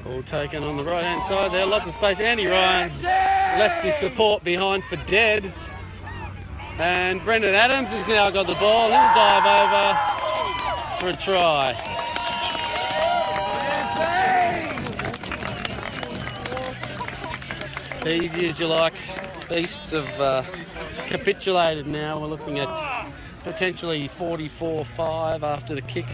Speaker 1: All taken on the right hand side there, lots of space. Andy Ryan's left his support behind for dead. And Brendan Adams has now got the ball. He'll dive over for a try. Easy as you like. Beasts have capitulated now. We're looking at potentially 44-5 after the kick.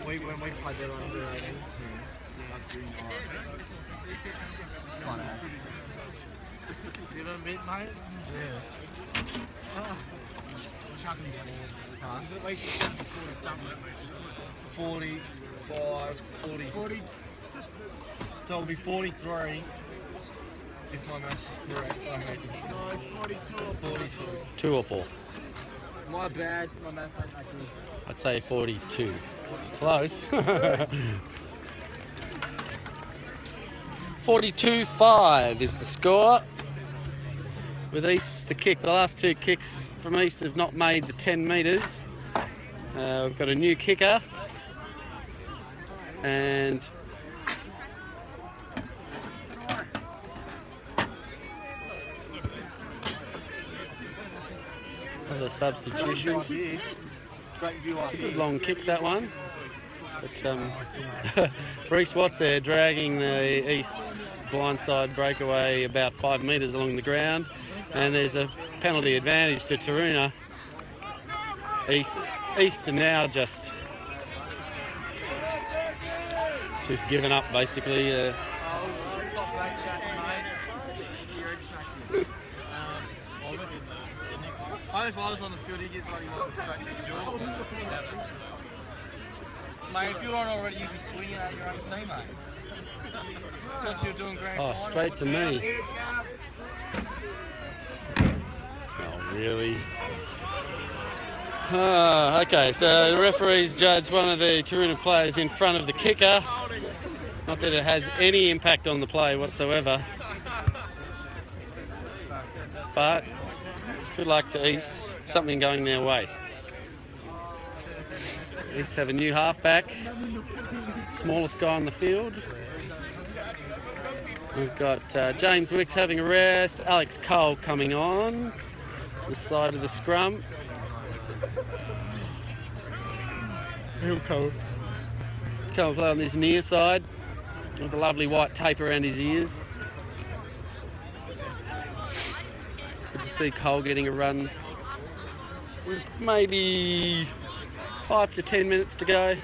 Speaker 2: When we played that on the 18s team, I was doing fun ass. You done beat mate? Yeah. What's happening down here? Huh? Is it at least 40 something? 45, 40. So it'll be 43 if my maths is correct, I reckon. No, 42 or 42.
Speaker 1: 2 or 4?
Speaker 2: My bad, my maths ain't that good.
Speaker 1: I'd say 42. Close. 42-5 is the score. With East to kick. The last 2 kicks from East have not made the 10 metres. We've got a new kicker. And another substitution. It's a good long kick, that one. But Reece Watts there dragging the East's blindside breakaway about 5 metres along the ground. And there's a penalty advantage to Taruna. East are now just given up, basically.
Speaker 2: If I was on the field, he'd get bloody well distracted. Mate, if you're on already, you'd be swinging at your own teammates. That's what you're doing, grand.
Speaker 1: Oh, straight to me. Oh, really? Okay, so the referees judged one of the Taruna players in front of the kicker. Not that it has any impact on the play whatsoever. But good luck to East. Something going their way. East have a new halfback. Smallest guy on the field. We've got James Wicks having a rest. Alex Cole coming on to the side of the scrum. Cole play on this near side with a lovely white tape around his ears. Good to see Cole getting a run with maybe 5 to 10 minutes to go.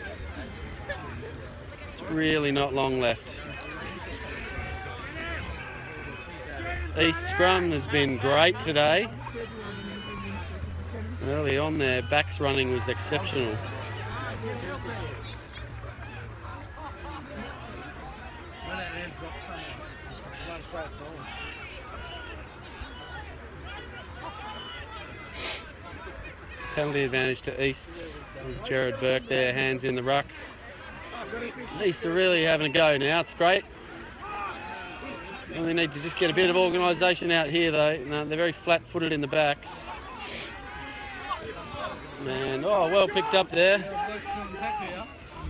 Speaker 1: It's really not long left. East scrum has been great today. Early on their backs running was exceptional. Penalty advantage to East. With Jared Burke there, hands in the ruck. East are really having a go now. It's great. Really need to just get a bit of organisation out here, though. No, they're very flat-footed in the backs. And well picked up there.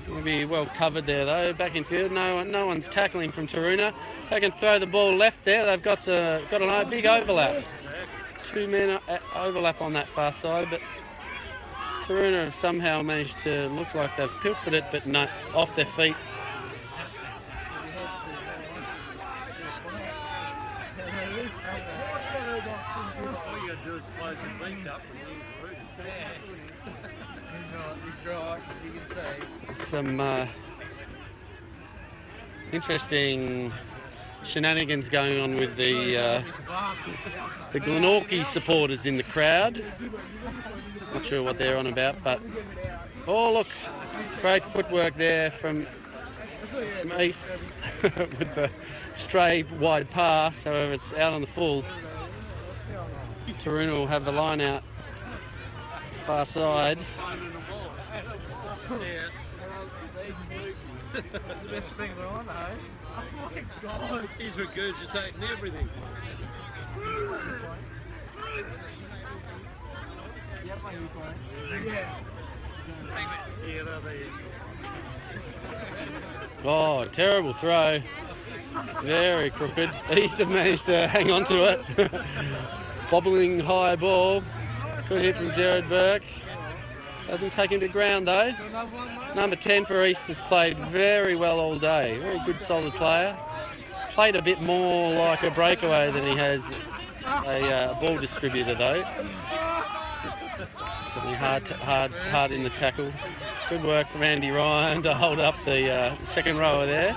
Speaker 1: Going to be well covered there, though. Back in field, no one's tackling from Taruna. If they can throw the ball left there, they've got a big overlap. 2 men overlap on that far side, but Taruna have somehow managed to look like they've pilfered it, but not off their feet.
Speaker 2: All you got to do is close your link up and
Speaker 1: Some interesting shenanigans going on with the Glenorchy supporters in the crowd. Not sure what they're on about, but look, great footwork there from East with the stray wide pass. However, it's out on the full. Taruna will have the line out far side.
Speaker 2: That's the best thing on, eh? Oh my God!
Speaker 3: He's regurgitating everything.
Speaker 1: Oh, terrible throw. Very crooked. East have managed to hang on to it. Bobbling high ball. Good hit from Jared Burke. Doesn't take him to ground though. Number 10 for East has played very well all day. Very good, solid player. He's played a bit more like a breakaway than he has a ball distributor though. Certainly hard in the tackle. Good work from Andy Ryan to hold up the second rower there.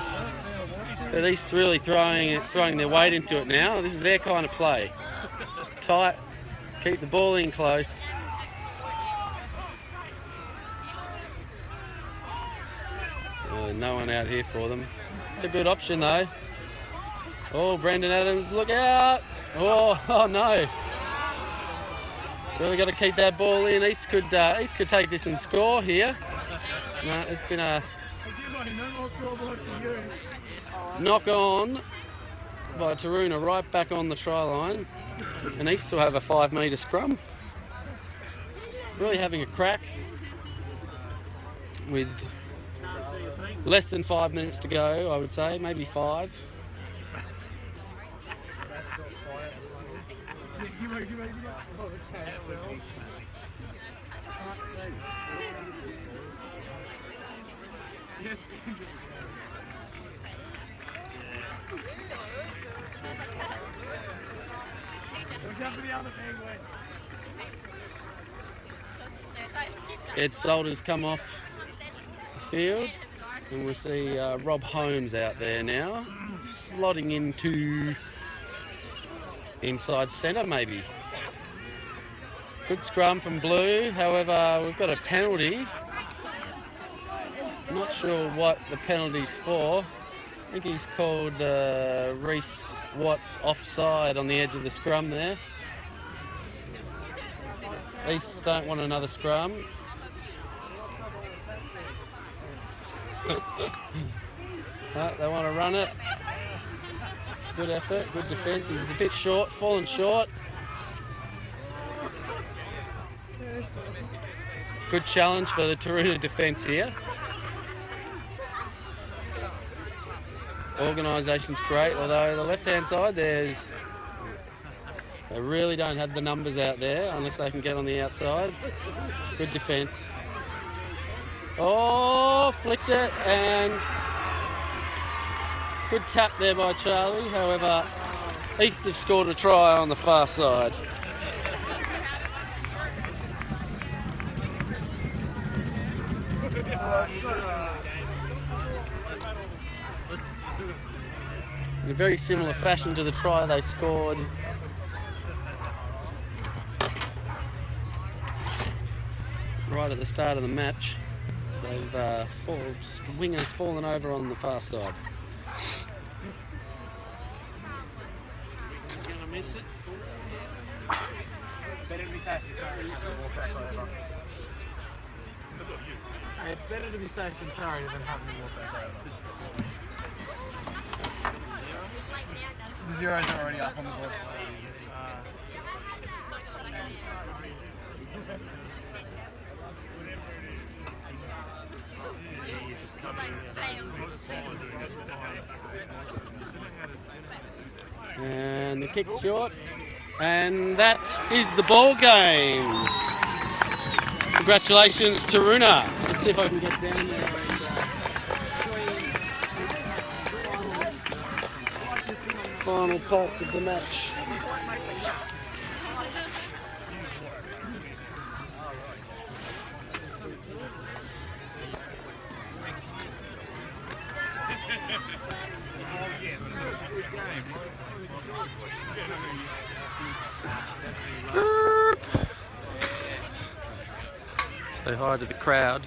Speaker 1: But East's really throwing their weight into it now. This is their kind of play. Tight, keep the ball in close. No one out here for them. It's a good option though. Oh, Brendan Adams, look out! Oh no! Really got to keep that ball in. East could take this and score here. No, it's been a knock on by Taruna right back on the try line, and East will have a 5-metre scrum. Really having a crack with less than 5 minutes to go, I would say, maybe 5. Ed Salter's come off the field, and we'll see Rob Holmes out there now, slotting into inside centre maybe. Good scrum from Blue, however we've got a penalty. Not sure what the penalty's for. I think he's called Reece Watts offside on the edge of the scrum there. East don't want another scrum. They want to run it. Good effort, good defence. He's a bit short, fallen short. Good challenge for the Taruna defence here. Organisation's great, although the left-hand side they really don't have the numbers out there unless they can get on the outside. Good defence. Oh, flicked it, and good tap there by Charlie. However, East have scored a try on the far side. In a very similar fashion to the try they scored right at the start of the match. They've wingers fallen over on the far side.
Speaker 2: It's better to be safe than sorry than having to walk back over. The zeros are already up on the board.
Speaker 1: And the kick's short, and that is the ball game. Congratulations, Taruna. Let's see if I can get down there. Final parts of the match. Say hi to the crowd.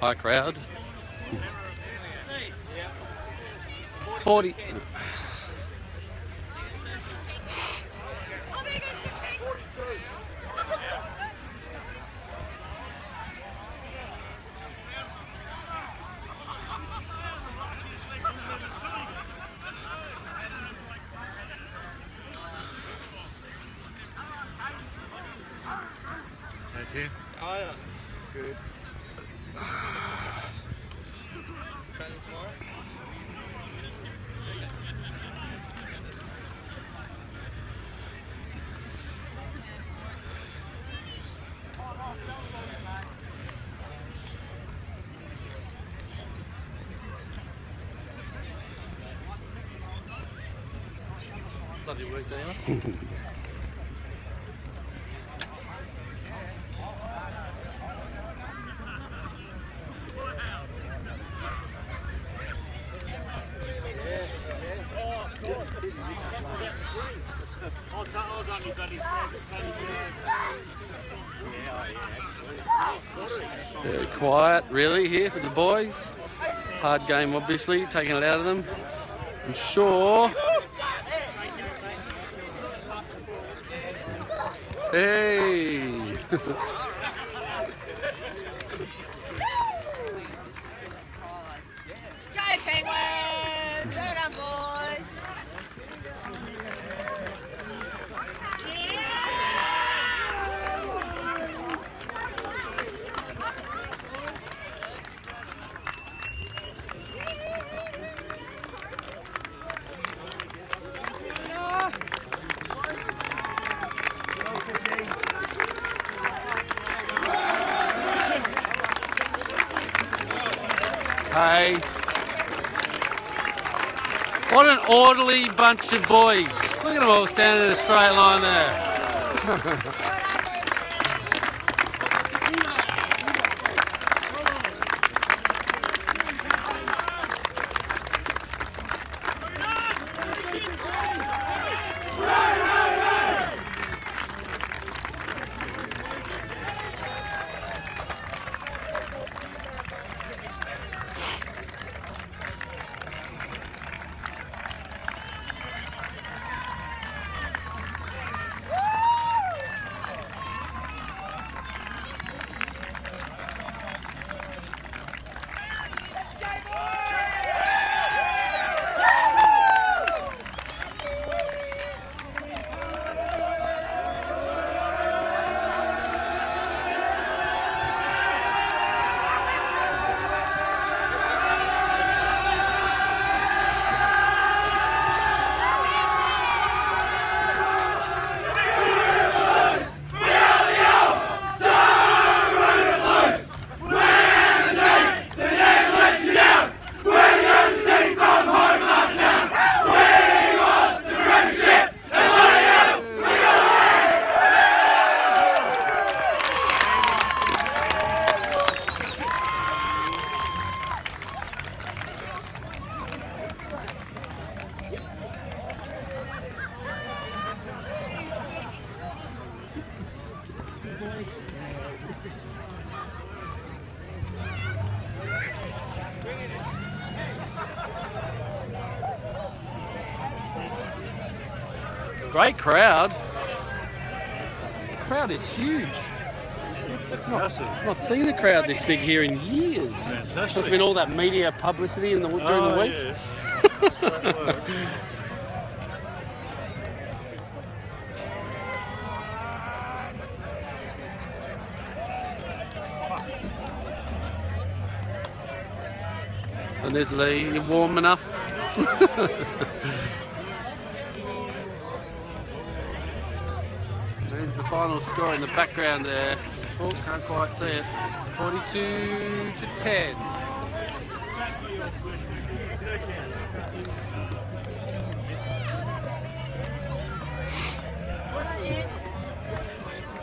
Speaker 1: Hi, crowd. 40.
Speaker 2: Oh yeah. Good.
Speaker 3: Training tomorrow? Love your work, Dana.
Speaker 1: Very quiet, really, here for the boys. Hard game, obviously, taking it out of them. I'm sure. Hey!
Speaker 5: Go Penguins! Well done, boys!
Speaker 1: Hey. What an orderly bunch of boys. Look at them all standing in a straight line there. Great crowd. The crowd is huge. Not seen a crowd this big here in years. Must have been all that media publicity during the week.
Speaker 4: Yes.
Speaker 1: And there's Lee, you're warm enough. There's the final score in the background there. Oh, can't quite see it. 42-10.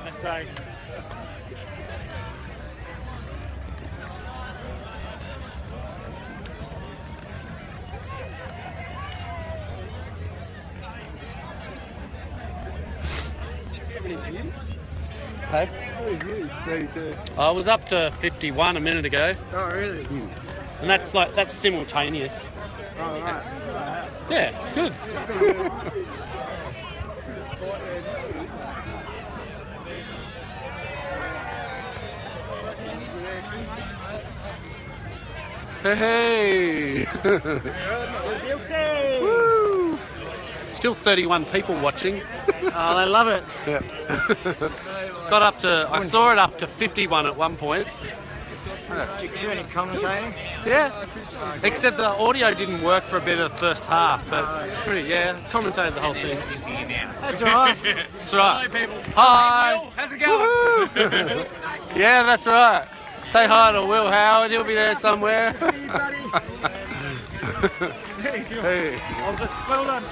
Speaker 3: That's great.
Speaker 1: Hey?
Speaker 2: What are views? 32.
Speaker 1: I was up to 51 a minute ago,
Speaker 2: Oh, really?
Speaker 1: and that's simultaneous.
Speaker 2: Oh, right.
Speaker 1: Yeah, it's good. Hey! Woo! Still 31 people watching.
Speaker 2: Oh, they love it.
Speaker 1: Yeah. I saw it up to 51 at one point.
Speaker 2: Did you do any commentating?
Speaker 1: Yeah. Except the audio didn't work for a bit of the first half, but commentated the whole thing.
Speaker 2: That's all right.
Speaker 1: That's right. Hi.
Speaker 3: How's it going?
Speaker 1: Woohoo! Yeah, that's right. Say hi to Will Howard. He'll be there somewhere. Hey.
Speaker 4: Well done.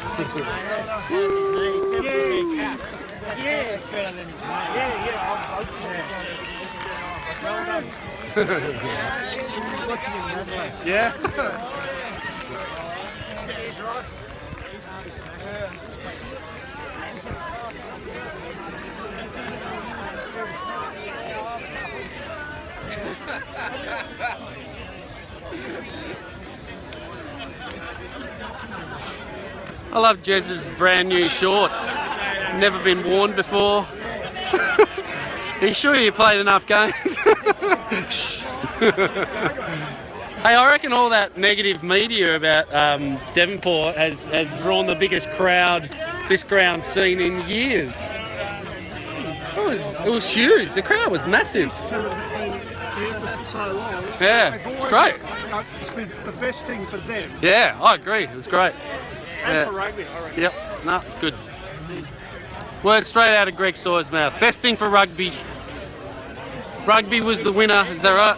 Speaker 1: Yeah. I love Jez's brand new shorts. Never been worn before. Are you sure you played enough games? Hey, I reckon all that negative media about Devonport has drawn the biggest crowd this ground's seen in years. It was huge. The crowd was massive. Yeah, it's great.
Speaker 4: It's been the best thing for them.
Speaker 1: Yeah, I agree. It was great.
Speaker 4: And for rugby, I reckon.
Speaker 1: Yep, no, it's good. Word straight out of Greg Sawyer's mouth. Best thing for rugby. Rugby was the winner, is that right?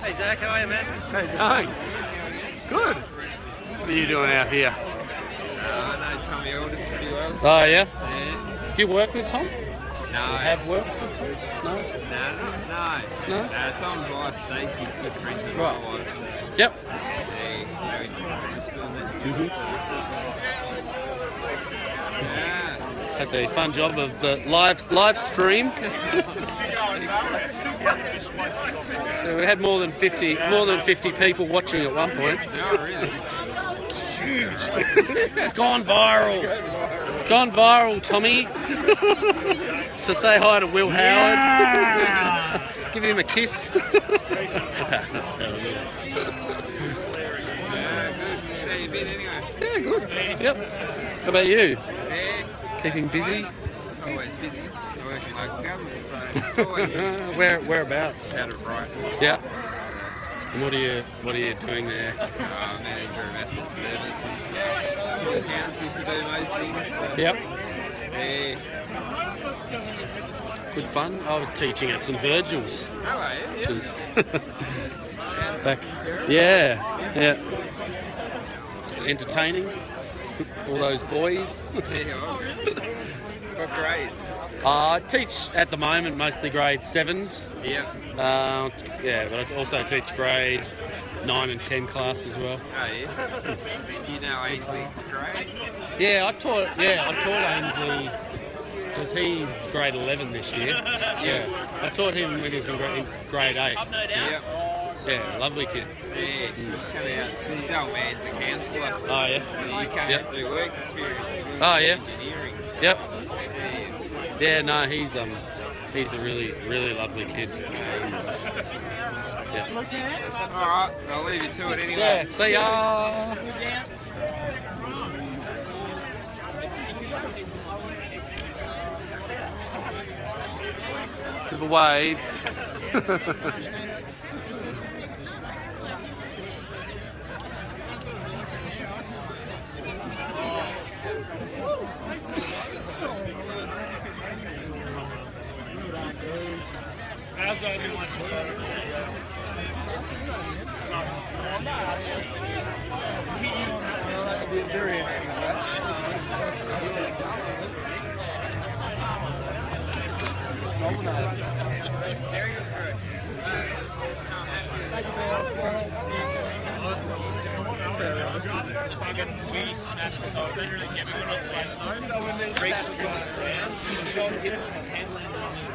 Speaker 3: Hey Zach, how are you, man?
Speaker 1: How you going? Good. What are you doing out here?
Speaker 3: I know Tommy Aldous pretty well.
Speaker 1: Oh, yeah?
Speaker 3: Yeah.
Speaker 1: Do you work with Tom?
Speaker 3: No.
Speaker 1: You have worked with Tom? No?
Speaker 3: No.
Speaker 1: No?
Speaker 3: Tom's wife, Stacey's good friends with
Speaker 1: Right.
Speaker 3: my wife. So
Speaker 1: Yep.
Speaker 3: we're still in that. Yeah.
Speaker 1: Had the fun job of the live stream. So we had more than 50 people watching at one point.
Speaker 3: No, really.
Speaker 1: It's gone viral. It's gone viral, Tommy. To say hi to Will Howard. Give him a kiss.
Speaker 3: Yeah, good. How you been anyway?
Speaker 1: Yeah, good. Yep. How about you?
Speaker 3: Yeah.
Speaker 1: Keeping busy?
Speaker 3: Always busy. I work in local government, so always
Speaker 1: Whereabouts?
Speaker 3: out of right.
Speaker 1: Yeah. And what are you doing there?
Speaker 3: Manager of asset services. Small towns used to do most things. So.
Speaker 1: Yep.
Speaker 3: Yeah.
Speaker 1: Good fun. I was teaching at St Virgil's,
Speaker 3: How are you?
Speaker 1: which is back. Yeah. It's entertaining. All those boys.
Speaker 3: What grades?
Speaker 1: I teach at the moment mostly grade 7s.
Speaker 3: Yeah.
Speaker 1: Yeah, but I also teach grade 9 and 10 class as well.
Speaker 3: Oh, yeah. Do you know Ainsley? Grade?
Speaker 1: Yeah, I taught Ainsley because he's grade 11 this year. Yeah, I taught him when he was in grade 8.
Speaker 3: Yeah.
Speaker 1: Yeah, lovely kid.
Speaker 3: Yeah. Come out. His old man's a counsellor.
Speaker 1: Oh yeah.
Speaker 3: You come out to work experience.
Speaker 1: Oh, yeah.
Speaker 3: Engineering.
Speaker 1: Yep.
Speaker 3: Yeah.
Speaker 1: Yeah, no, he's a really lovely kid. Yeah.
Speaker 3: All right. I'll leave you to it anyway.
Speaker 1: Yeah. See ya. Give a wave.
Speaker 6: We smashed this over there and get me one on the phone. Break the ground. Show him hit him handling on his.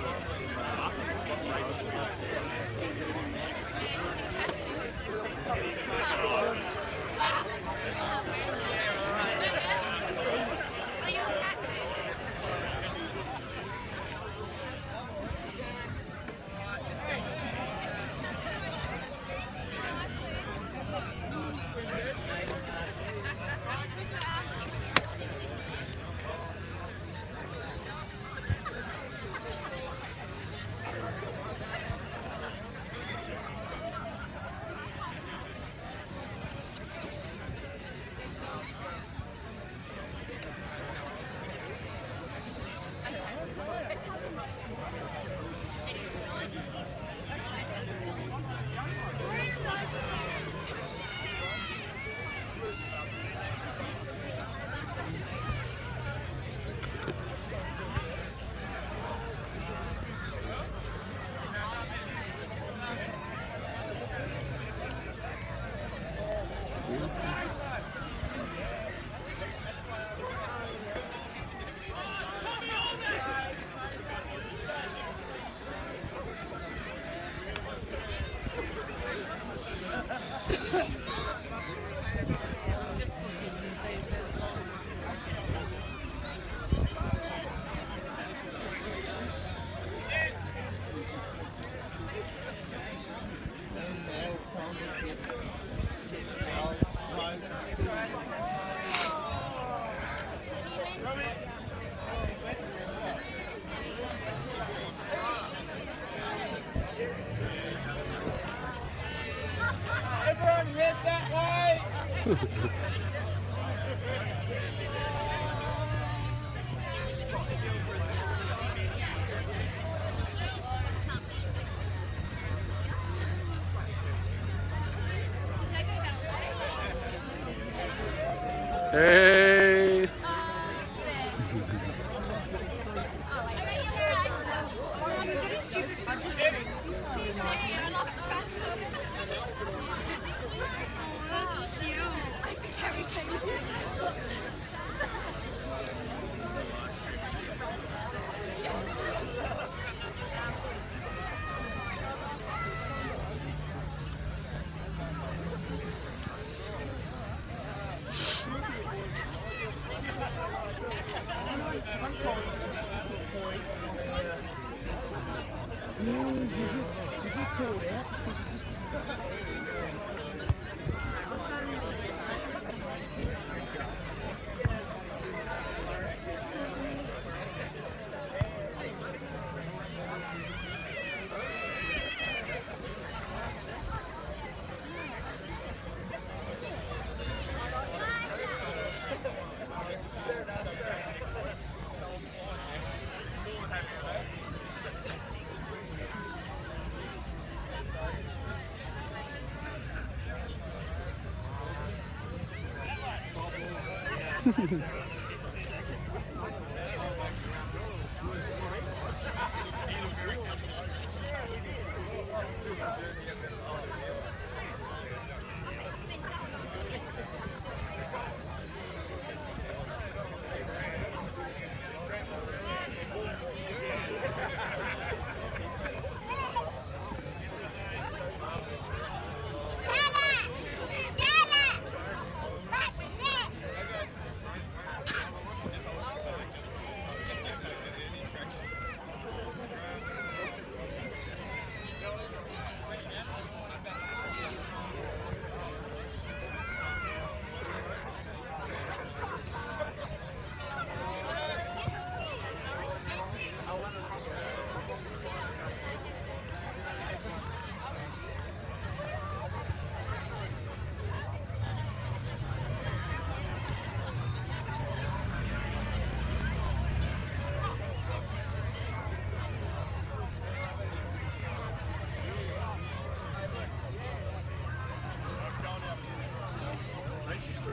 Speaker 1: Hey!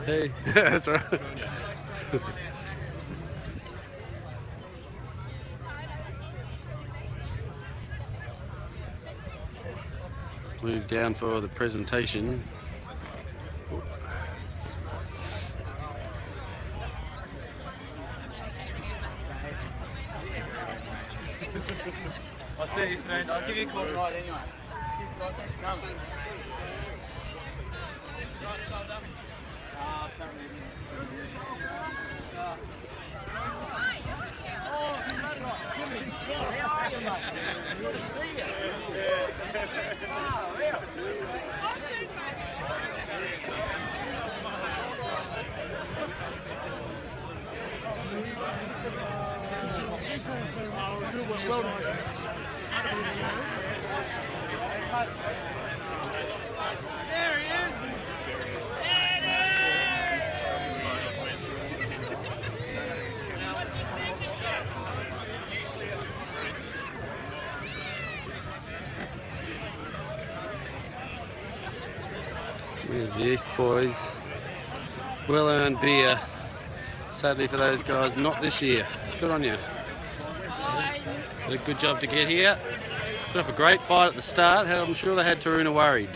Speaker 1: Hey, that's right. Move down for the presentation.
Speaker 3: I'll see you soon. I'll give you a call tonight anyway. Come.
Speaker 1: There's the East boys. Well-earned beer. Sadly for those guys, not this year. Good on you. Did a good job to get here. Put up a great fight at the start. I'm sure they had Taruna worried.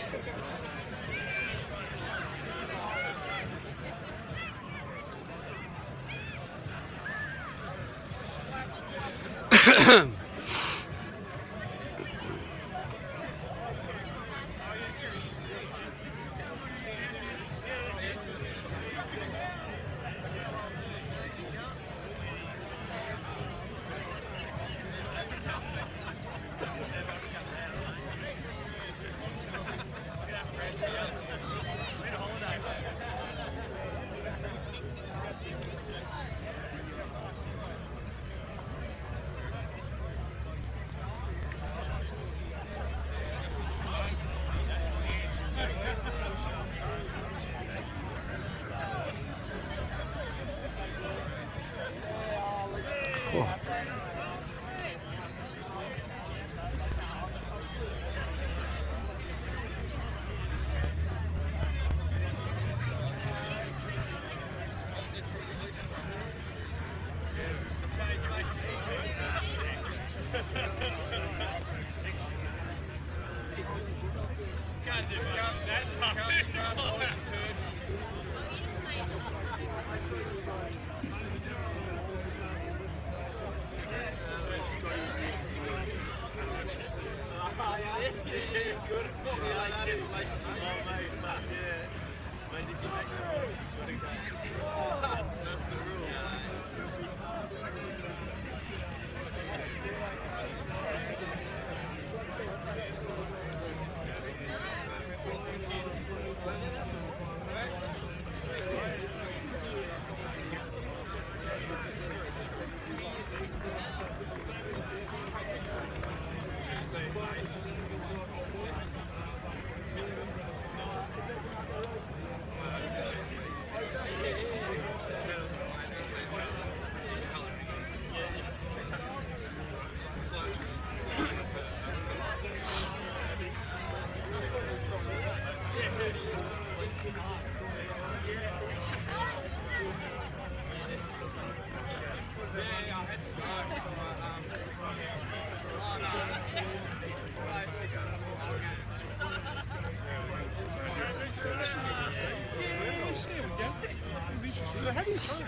Speaker 2: So how do you train?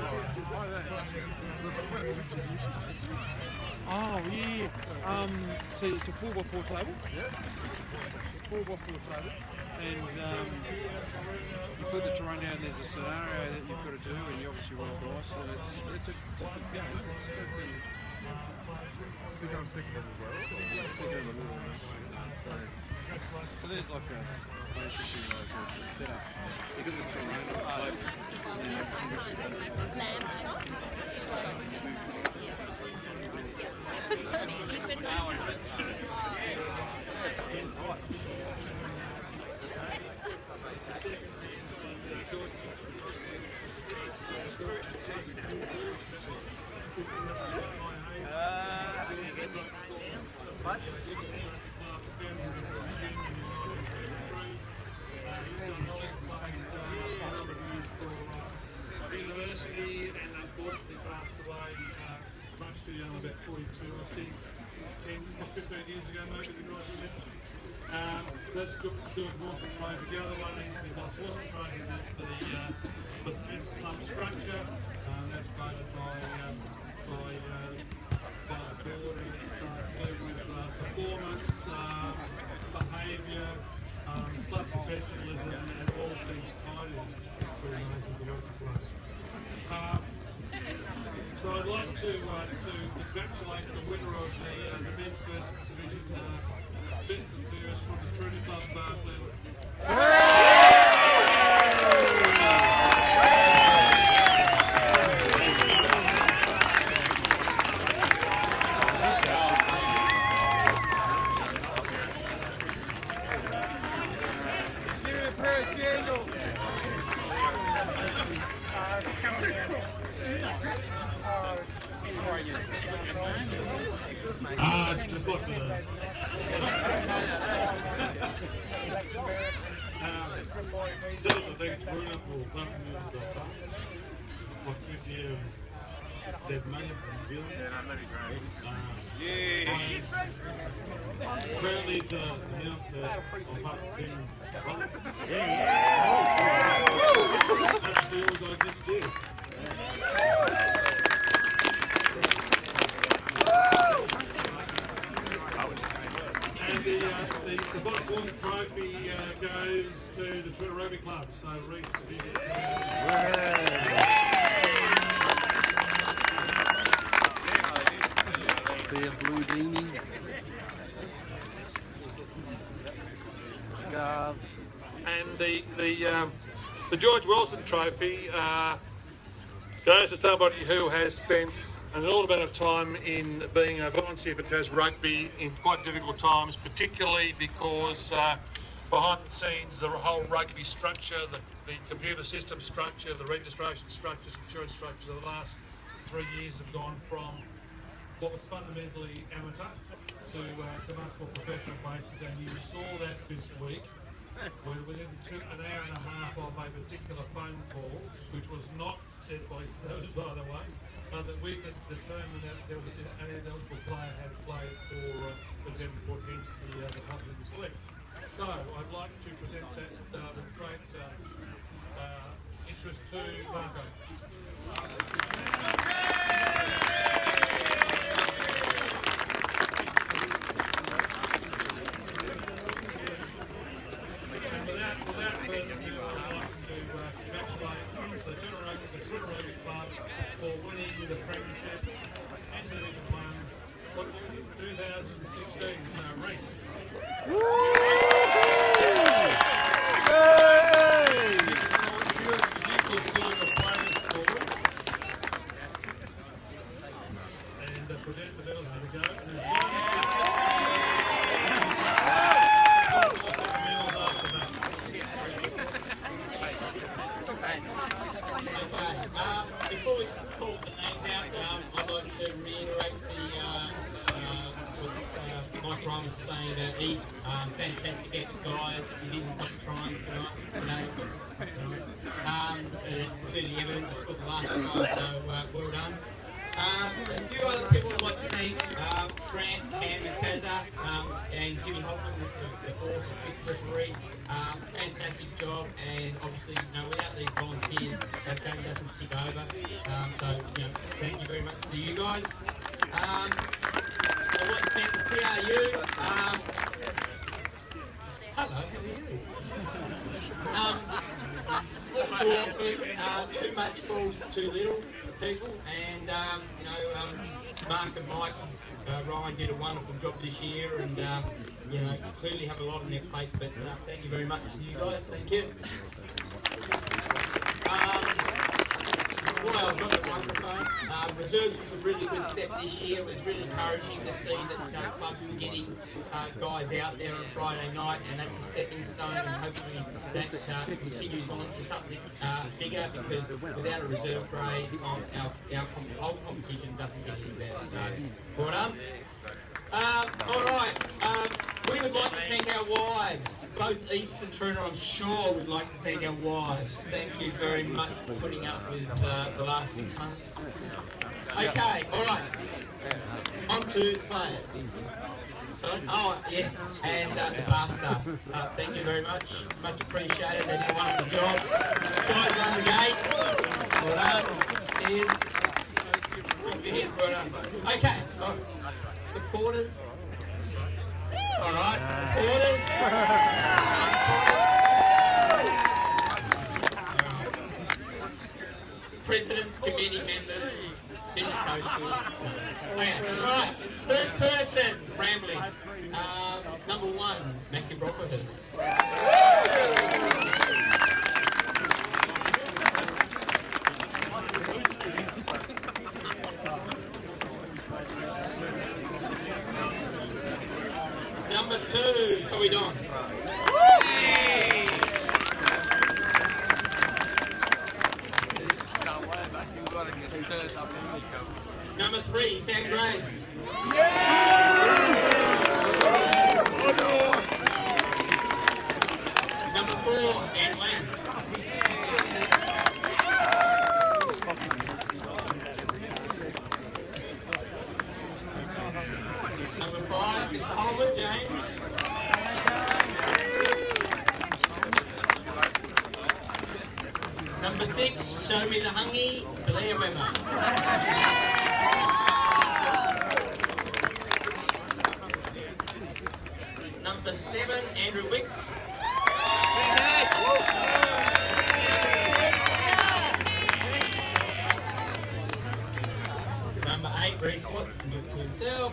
Speaker 2: Oh yeah. So it's a 4x4 table. Yeah. 4x4 table, and you put the terrain down. There's a scenario that you've got to do, and you obviously roll dice, and it's a good game. So you go second as well. Yeah, second in the middle. So there's like basically like a setup. So you got this terrain on the table.
Speaker 7: University, and unfortunately passed away much too young, about 42, I think, 10 or 15 years ago, maybe the guy did it. That's good Wilson Trade, but the other one is the Wilson Trade, and that's the best club structure. That's voted by the board, and it's with performance, behaviour, club professionalism, and all things tied in. Very amazing to work with. So I'd like to congratulate the winner of the men's first division, best and fairest from the Trinity Club, Bartlett. Just like the there's money from Bill. Currently to announce that I'm part of the team. That's the old guy next year. And the Boss One trophy goes to the Twitter Rugby Club. So Reese,
Speaker 1: See blue beanies, scarves,
Speaker 7: and the George Wilson Trophy goes to somebody who has spent an inordinate amount of time in being a volunteer for Tas Rugby in quite difficult times, particularly because behind the scenes, the whole rugby structure, the computer system structure, the registration structures, insurance structures of the last 3 years have gone from what was fundamentally amateur to much more professional basis, and you saw that this week. Within an hour and a half of a particular phone call, which was not said by yourselves, by the way, that we could determine that there was an ineligible player had played for example, against the Public this week. So I'd like to present that with great interest to Marco. Without further ado, I'd like to congratulate the Twitter Rugby Club for winning the premiership and Division 1 football 2016. So, Reese. You could do your players forward and present the medals as we go.
Speaker 6: Before we call the names out, I'd like to reiterate what Mike Ryan was saying about East. Fantastic guys. He didn't stop trying tonight. It's clearly evident. We scored the last time, so well done. A few other people I'd like to thank, Grant, Cam and Kazza, and Jimmy Holman, the awesome fifth referee. Fantastic job, and obviously, without these volunteers, that game doesn't tick over. So, thank you very much to you guys. I'd like to thank the PRU. Hello, how are you? Too often, too much falls too little for people, and Mark and Mike, Ryan did a wonderful job this year, and clearly have a lot on their plate. But thank you very much to you guys. Thank you. Well, I've got the microphone. Reserves was a really good step this year. It was really encouraging to see that clubs were getting guys out there on Friday night, and that's a stepping stone, and hopefully that continues on to something bigger, because without a reserve grade, our whole competition doesn't get any better. So, well done. All right, we would like to thank our wives. Both East and Trina, I'm sure, would like to thank our wives. Thank you very much for putting up with the last 6 months. Okay, all right. On to the players. Sorry? Oh, yes, and the bar staff. Thank you very much. Much appreciated. They did a wonderful job. Guys on the gate. Well done. Cheers. Okay. All right. Supporters. All right, supporters. Presidents, committee members, dinner coaches. Okay, all right. First person, rambling. Number 1, Matthew Brocklehurst. Number 2, Toby Don. Number 3, Sam Graves. Number 4, Anne Lee. Number 5, Mr. Holman, James. Number 6, Show Me the Hungy, Blair Wimmer. Number 7, Andrew Wicks. Number 8, Reece Watts, to himself.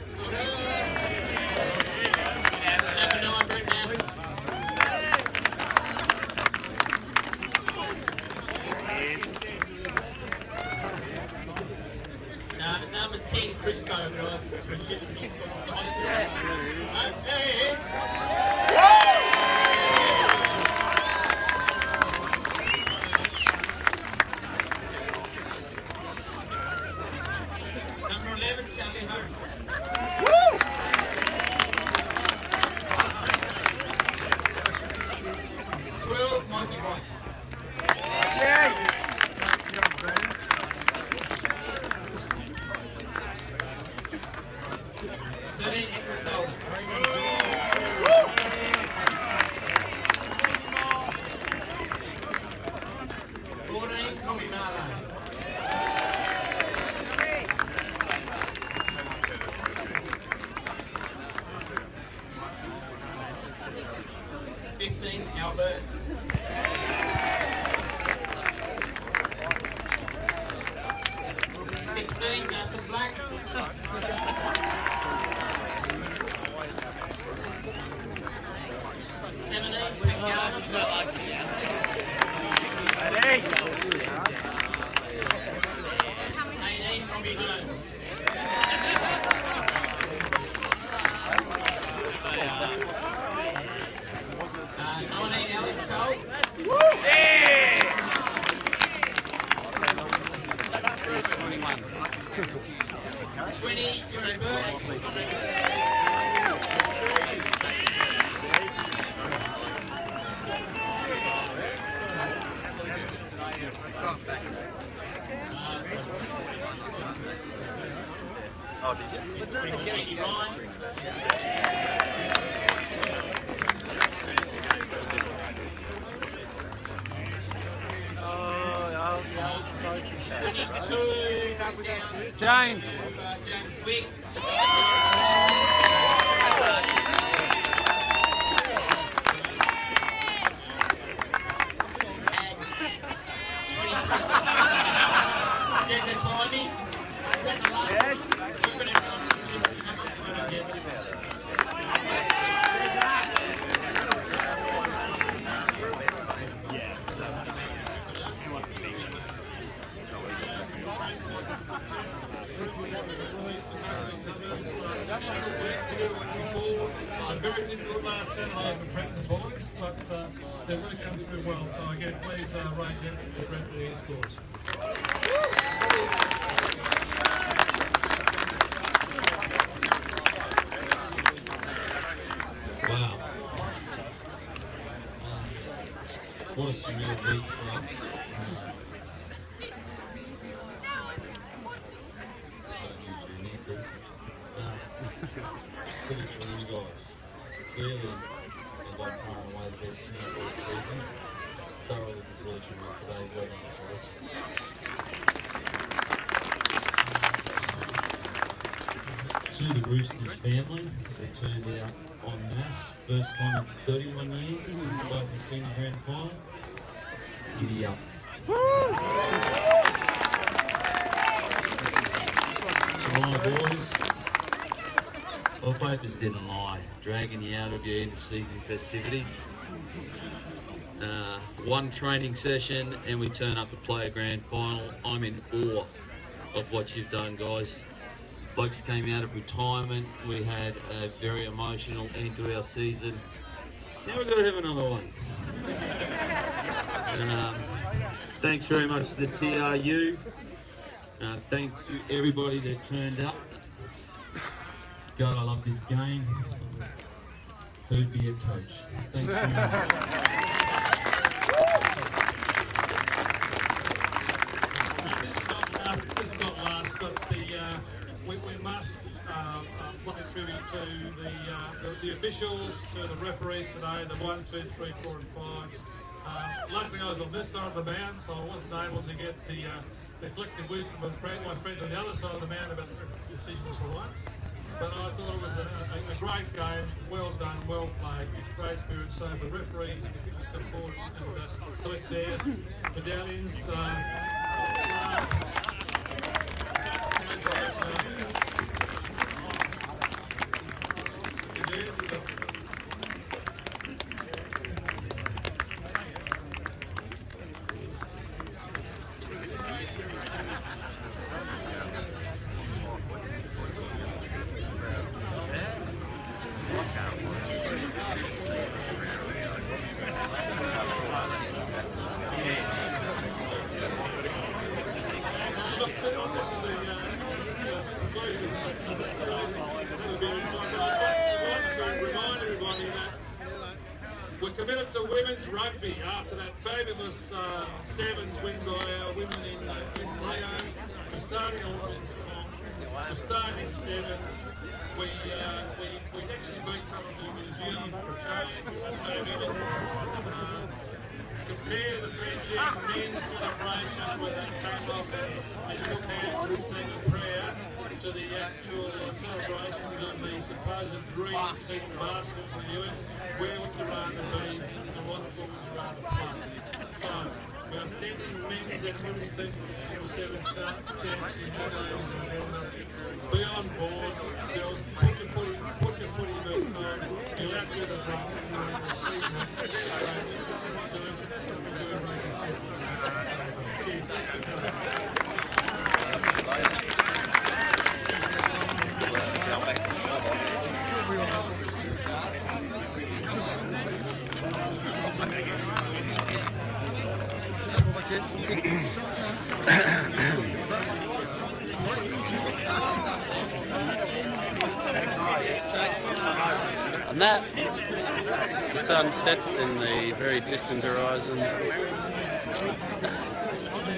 Speaker 6: Number 9, Brett Navis. Number 10, Chris Coburn, for shipping his school to high Number 11, Charlie Hurst. 12, Mikey White. 13, Edward Sullivan. 14, Tommy Marlowe. 15, Albert. 16, Justin Black. 17, Rick Yard. 18, Robbie Holmes. 19, Alex Cole. 20, Johnny Burke. 21,
Speaker 3: Oh, did you?
Speaker 1: James.
Speaker 7: A very difficult last set of the pregnant boys, but they're really coming through well. So again, please raise out to the referee scores.
Speaker 8: Wow. What a surreal week for us. Credit to you guys. Clearly, they got far and away the best in the whole season. Thoroughly deserves to win today. Well done, guys. To the Roosters family, they turned out en masse. First time in 31 years, both the senior grand final. Giddy up. So my boys, well, papers didn't lie, dragging you out of your end of season festivities. One training session and we turn up to play a grand final. I'm in awe of what you've done, guys. Blokes came out of retirement. We had a very emotional end to our season. Now we've got to have another one. Thanks very much to the TRU. Thanks to everybody that turned up. God, I love this game. Who'd be a coach? Thanks very much.
Speaker 7: This is not last, but we must put a tribute to the officials, to the referees today, the 1, 2, 3, 4 and 5. Luckily I was on this side of the mound, so I wasn't able to get the collective wisdom of my friends on the other side of the mound about the decisions for once. But I thought it was a great game, well done, well played, great spirit. So the referees come forward and collect their medallions. We're committed to women's rugby after that fabulous sevens win by our women in Rio. We're starting sevens. We actually beat some of the New Zealand for change. Compare the Fiji men's celebration where they came off and shook hands and sang a prayer to the actual celebrations of the supposed dream team basketball in the US. Where would the rather be and what's what would you rather play? So we are sending men's and women's teams to 7 champs in November. Be on board, girls. Put your footy boots on. You'll have to do the runs during the season.
Speaker 1: And that, the sun sets in the very distant horizon.